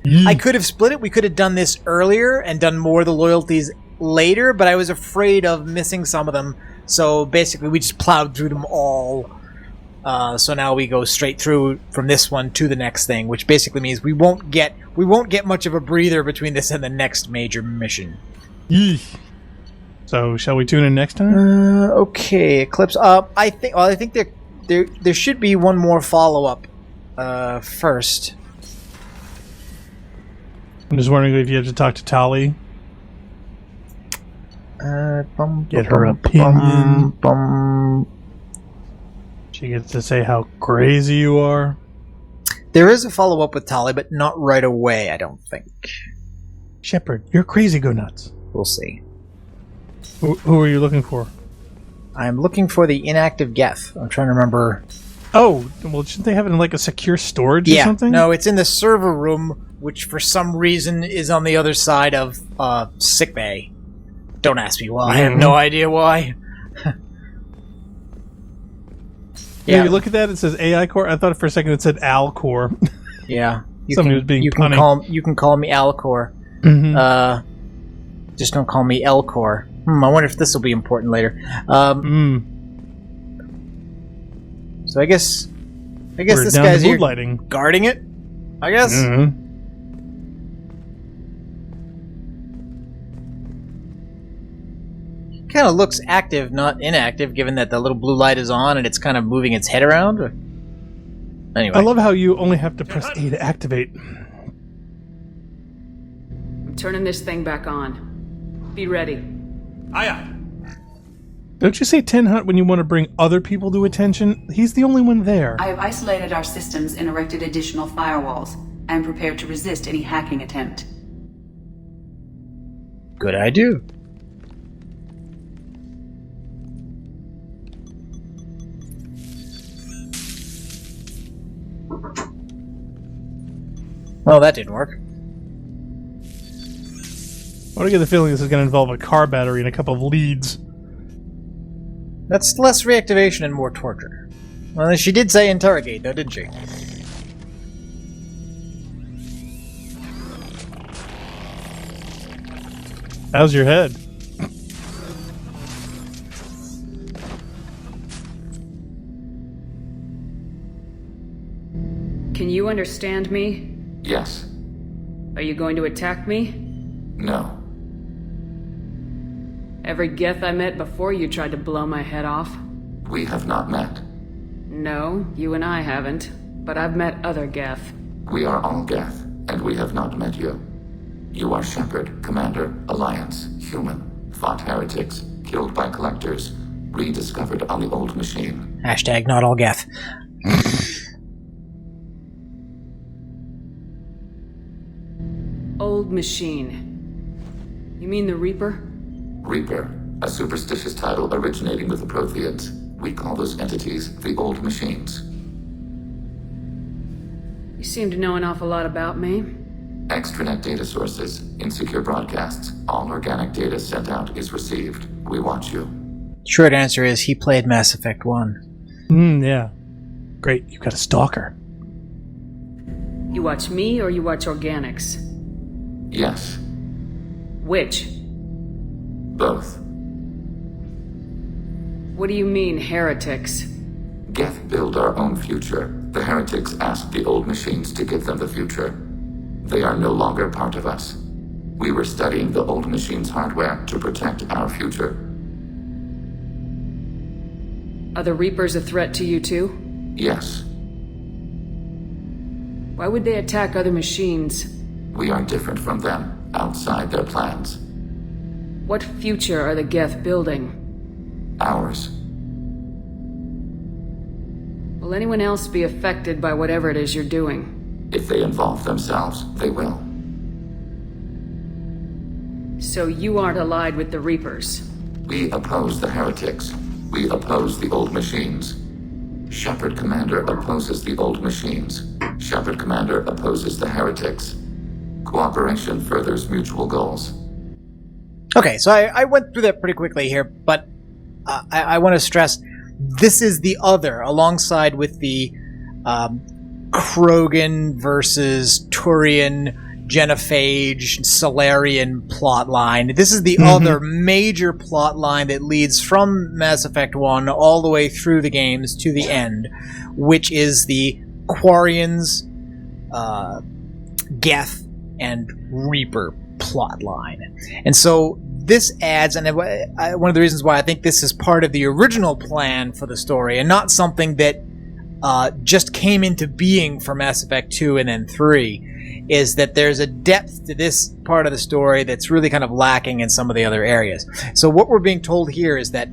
split it. We could have done this earlier and done more of the loyalties later, but I was afraid of missing some of them. So basically, we just plowed through them all. So now we go straight through from this one to the next thing, which basically means we won't get much of a breather between this and the next major mission. Yeesh. So shall we tune in next time? Okay, Eclipse. I think there should be one more follow-up first. I'm just wondering if you have to talk to Tali. Get her opinion. She gets to say how crazy you are. There is a follow-up with Tali, but not right away, I don't think. Shepard, you're crazy go nuts. We'll see. Who are you looking for? I'm looking for the inactive Geth. I'm trying to remember... Oh, well, shouldn't they have it in like a secure storage or something? No, it's in the server room, which for some reason is on the other side of sickbay. Don't ask me why. I have no idea why. Yeah, you look at that, it says AI Core. I thought for a second it said Al Core. Yeah. Somebody was being punny. You can call me Al Core. Just don't call me L Core. I wonder if this will be important later. So I guess this guy's here guarding it, I guess? Kind of looks active, not inactive, given that the little blue light is on and it's kind of moving its head around. Anyway. I love how you only have to press A to activate. I'm turning this thing back on. Be ready. Aye, aye. Don't you say 10 Hunt when you want to bring other people to attention? He's the only one there. I have isolated our systems and erected additional firewalls. I am prepared to resist any hacking attempt. Good idea. Well, that didn't work. I get the feeling this is going to involve a car battery and a couple of leads. That's less reactivation and more torture. Well, she did say interrogate, though, didn't she? How's your head? Can you understand me? Yes. Are you going to attack me? No. Every Geth I met before you tried to blow my head off. We have not met. No, you and I haven't. But I've met other Geth. We are all Geth, and we have not met you. You are Shepard, Commander, Alliance, human, fought heretics, killed by collectors, rediscovered on the old machine. Hashtag not all Geth. Old machine. You mean the Reaper? Reaper, a superstitious title originating with the Protheans. We call those entities the old machines. You seem to know an awful lot about me. Extranet data sources, insecure broadcasts, all organic data sent out is received. We watch you. Short answer is he played Mass Effect 1. Yeah. Great, you got a stalker. You watch me or you watch organics? Yes. Which? Both. What do you mean, heretics? Geth build our own future. The heretics asked the old machines to give them the future. They are no longer part of us. We were studying the old machines' hardware to protect our future. Are the Reapers a threat to you too? Yes. Why would they attack other machines? We are different from them, outside their plans. What future are the Geth building? Ours. Will anyone else be affected by whatever it is you're doing? If they involve themselves, they will. So you aren't allied with the Reapers? We oppose the heretics. We oppose the old machines. Shepard Commander opposes the old machines. Shepard Commander opposes the heretics. Cooperation furthers mutual goals. Okay, so I went through that pretty quickly here, but I want to stress this is the other, alongside with the Krogan versus Turian, Genophage, Solarian plotline. This is the other major plotline that leads from Mass Effect 1 all the way through the games to the end, which is the Quarians, Geth, and Reaper plotline. And so this adds, and one of the reasons why I think this is part of the original plan for the story and not something that just came into being for Mass Effect 2 and then 3, is that there's a depth to this part of the story that's really kind of lacking in some of the other areas. So what we're being told here is that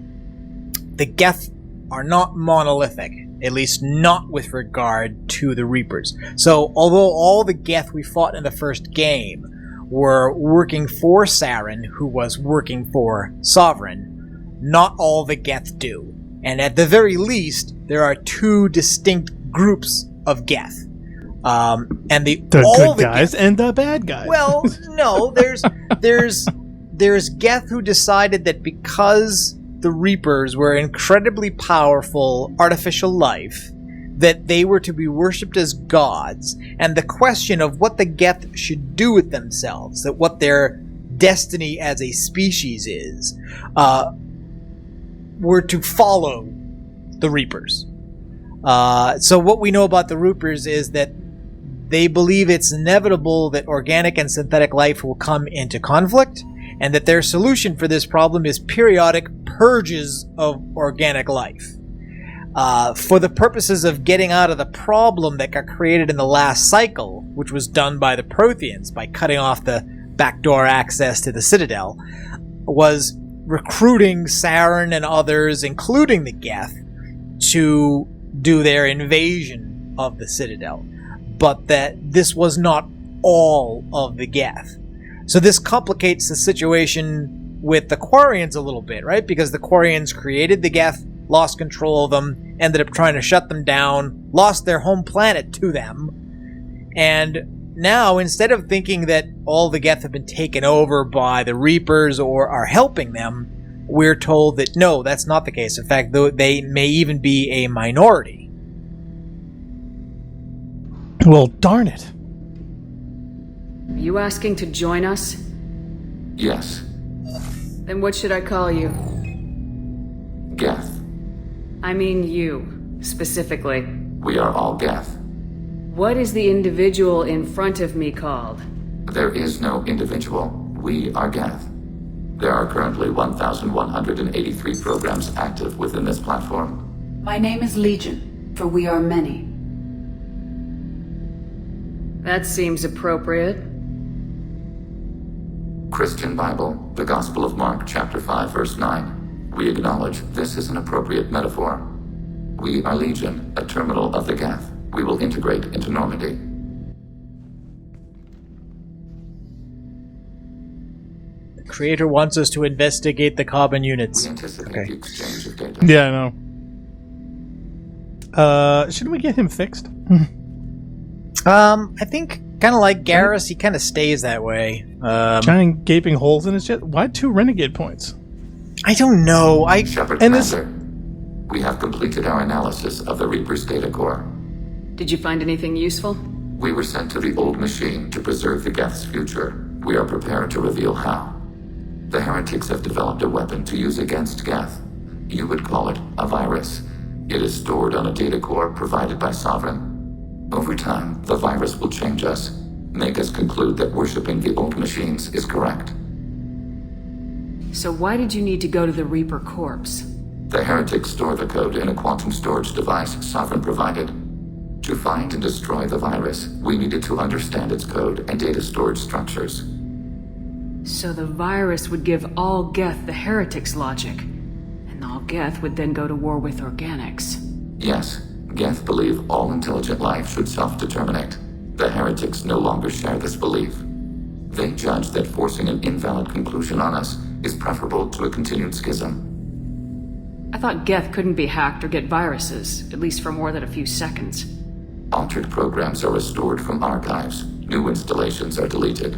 the Geth are not monolithic, at least not with regard to the Reapers. So, although all the Geth we fought in the first game were working for Saren, who was working for Sovereign, not all the Geth do. And at the very least, there are two distinct groups of Geth. And the good guys Geth, and the bad guys. Well, no, there's Geth who decided that because the Reapers were incredibly powerful artificial life, that they were to be worshipped as gods, and the question of what the Geth should do with themselves, that what their destiny as a species is, were to follow the Reapers. So what we know about the Reapers is that they believe it's inevitable that organic and synthetic life will come into conflict, and that their solution for this problem is periodic purges of organic life. For the purposes of getting out of the problem that got created in the last cycle, which was done by the Protheans by cutting off the backdoor access to the Citadel, was recruiting Saren and others, including the Geth, to do their invasion of the Citadel. But that this was not all of the Geth. So this complicates the situation with the Quarians a little bit, right? Because the Quarians created the Geth, lost control of them, ended up trying to shut them down, lost their home planet to them, and now, instead of thinking that all the Geth have been taken over by the Reapers or are helping them, we're told that no, that's not the case. In fact, they may even be a minority. Well, darn it. Are you asking to join us? Yes. Then what should I call you? Geth. I mean you, specifically. We are all Geth. What is the individual in front of me called? There is no individual. We are Geth. There are currently 1,183 programs active within this platform. My name is Legion, for we are many. That seems appropriate. Christian Bible, the Gospel of Mark, chapter 5, verse 9. We acknowledge this is an appropriate metaphor. We are Legion, a terminal of the Geth. We will integrate into Normandy. The Creator wants us to investigate the carbon units. We anticipate the exchange of data. Yeah, I know. Should we get him fixed? I think, kind of like Garrus, he kind of stays that way. Giant gaping holes in his chest? Why 2 Renegade points? I don't know. Shepard Commander, we have completed our analysis of the Reaper's data core. Did you find anything useful? We were sent to the old machine to preserve the Geth's future. We are prepared to reveal how. The heretics have developed a weapon to use against Geth. You would call it a virus. It is stored on a data core provided by Sovereign. Over time, the virus will change us, make us conclude that worshipping the old machines is correct. So why did you need to go to the Reaper corpse? The heretics store the code in a quantum storage device Sovereign provided. To find and destroy the virus, we needed to understand its code and data storage structures. So the virus would give all Geth the heretics' logic, and all Geth would then go to war with organics. Yes, Geth believe all intelligent life should self-determinate. The heretics no longer share this belief. They judge that forcing an invalid conclusion on us is preferable to a continued schism. I thought Geth couldn't be hacked or get viruses, at least for more than a few seconds. Altered programs are restored from archives. New installations are deleted.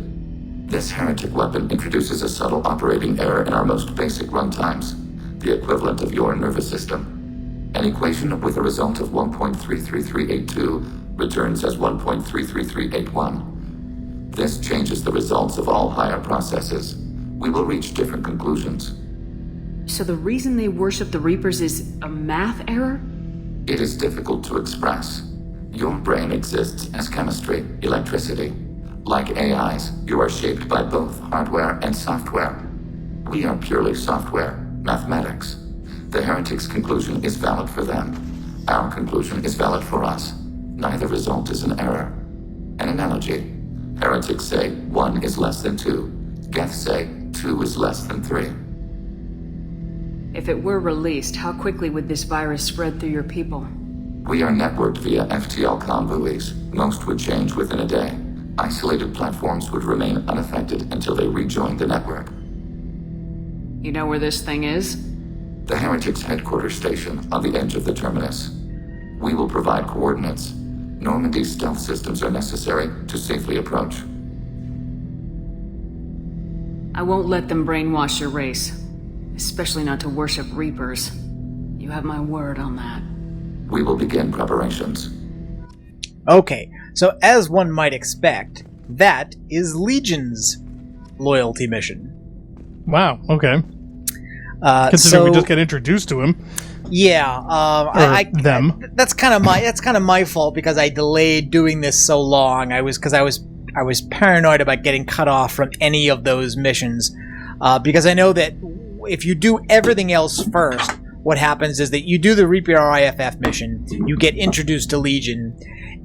This heretic weapon introduces a subtle operating error in our most basic runtimes, the equivalent of your nervous system. An equation with a result of 1.33382 returns as 1.33381. This changes the results of all higher processes. We will reach different conclusions. So the reason they worship the Reapers is a math error? It is difficult to express. Your brain exists as chemistry, electricity. Like AIs, you are shaped by both hardware and software. We are purely software, mathematics. The heretics' conclusion is valid for them. Our conclusion is valid for us. Neither result is an error. An analogy. Heretics say 1 is less than 2. Geth say 2 is less than 3. If it were released, how quickly would this virus spread through your people? We are networked via FTL convoys. Most would change within a day. Isolated platforms would remain unaffected until they rejoined the network. You know where this thing is? The Heretics' headquarters station on the edge of the terminus. We will provide coordinates. Normandy's stealth systems are necessary to safely approach. I won't let them brainwash your race. Especially not to worship Reapers. You have my word on that. We will begin preparations. Okay, so as one might expect, that is Legion's loyalty mission. Wow, okay. Considering we just got introduced to him. Yeah, them. That's kind of my fault because I delayed doing this so long. I was paranoid about getting cut off from any of those missions because I know that if you do everything else first, what happens is that you do the Reaper IFF mission, you get introduced to Legion.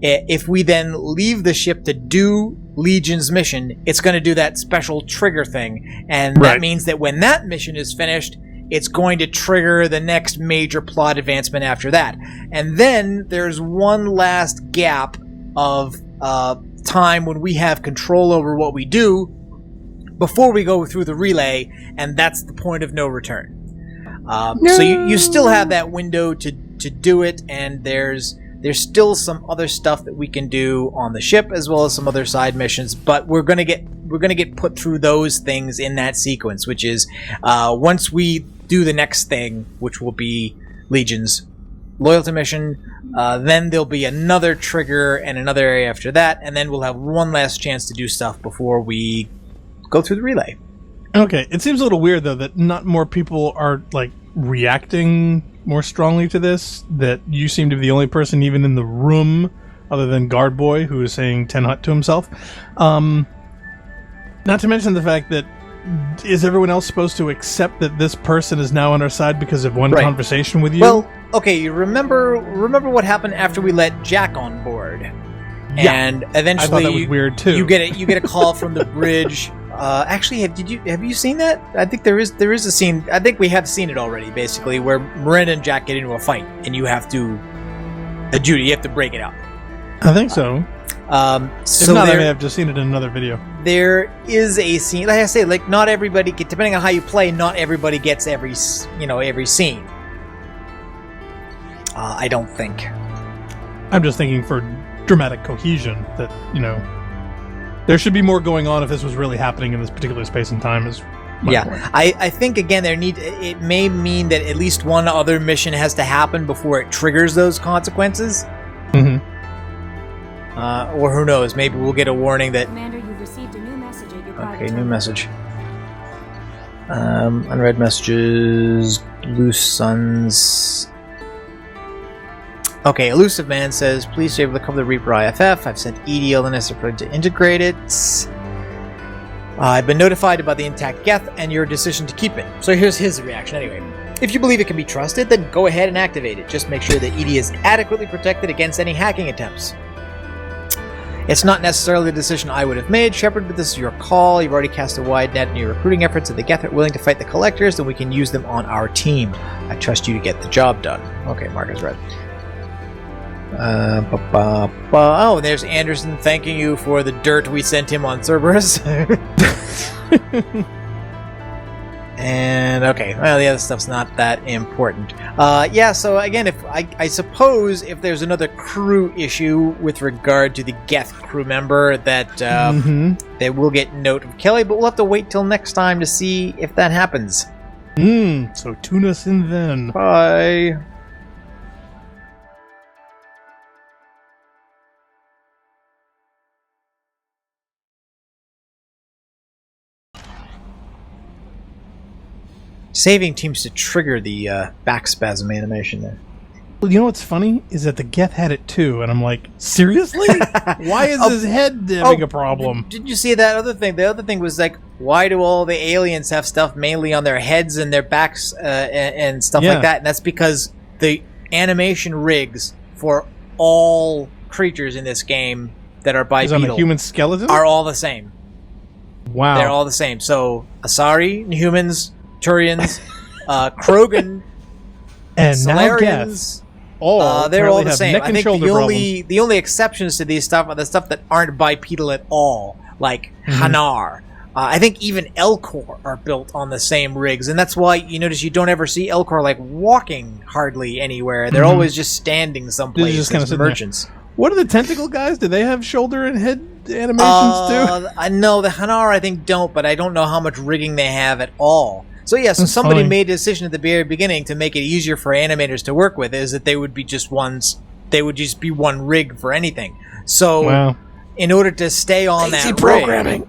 If we then leave the ship to do Legion's mission, it's going to do that special trigger thing, and that means that when that mission is finished, it's going to trigger the next major plot advancement after that. And then there's one last gap of time when we have control over what we do before we go through the relay, and that's the point of no return. So you still have that window to do it, and there's still some other stuff that we can do on the ship as well as some other side missions, but we're gonna get put through those things in that sequence, which is once we do the next thing, which will be Legion's loyalty mission, then there'll be another trigger and another area after that, and then we'll have one last chance to do stuff before we go through the relay. Okay, it seems a little weird though that not more people are like reacting more strongly to this, that you seem to be the only person even in the room other than Guard Boy who is saying Ten Hut to himself. Not to mention the fact that is everyone else supposed to accept that this person is now on our side because of one conversation with you? Well, okay, you remember what happened after we let Jack on board? Yeah, and eventually I thought that was weird too. You get a call from the bridge. Actually, have you seen that? I think there is a scene. I think we have seen it already, basically, where Miranda and Jack get into a fight, and you have to you have to break it up. I think so. If not, I may have just seen it in another video. There is a scene, like I say, like not everybody, depending on how you play, not everybody gets every scene. I don't think. I'm just thinking for dramatic cohesion that there should be more going on if this was really happening in this particular space and time. Is my point. I think again it may mean that at least one other mission has to happen before it triggers those consequences. Mm-hmm. Or who knows? Maybe we'll get a warning that. Commander, you've received a new message at your private Okay, new message. Unread messages. Loose Suns. Okay, Elusive Man says, please stay able to cover the Reaper IFF. I've sent EDL the necessary to integrate it. I've been notified about the intact Geth and your decision to keep it. So here's his reaction anyway. If you believe it can be trusted, then go ahead and activate it. Just make sure that ED is adequately protected against any hacking attempts. It's not necessarily the decision I would have made, Shepard, but this is your call. You've already cast a wide net in your recruiting efforts. If the Geth are willing to fight the Collectors, then we can use them on our team. I trust you to get the job done. Okay, mark as read. Oh, and there's Anderson thanking you for the dirt we sent him on Cerberus. And okay, well, the other stuff's not that important. Yeah, so again, if I suppose if there's another crew issue with regard to the Geth crew member, that they will get note of Kelly, but we'll have to wait till next time to see if that happens. So tune us in then. Bye. Saving teams to trigger the back spasm animation there. Well, you know what's funny is that the Geth had it too, and I'm like, seriously? Why is his head having a problem? Did you see that other thing? The other thing was like, why do all the aliens have stuff mainly on their heads and their backs and stuff like that? And that's because the animation rigs for all creatures in this game that are bipedal on a human skeleton are all the same. Wow, they're all the same. So Asari, humans, Turians, Krogan, and now Solarians, Geth. they're all the have same. neck I and think shoulder problems. the only exceptions to these stuff are the stuff that aren't bipedal at all, like Hanar. I think even Elcor are built on the same rigs, and that's why you notice you don't ever see Elcor like walking hardly anywhere. They're always just standing someplace just kind of as merchants. What are the tentacle guys? Do they have shoulder and head animations too? I know the Hanar I think don't, but I don't know how much rigging they have at all. So yeah, so somebody made a decision at the very beginning to make it easier for animators to work with is that they would be just be one rig for anything. So in order to stay on that programming. Rig,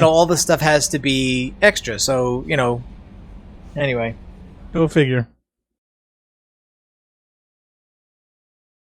all this stuff has to be extra. So, anyway. Go figure.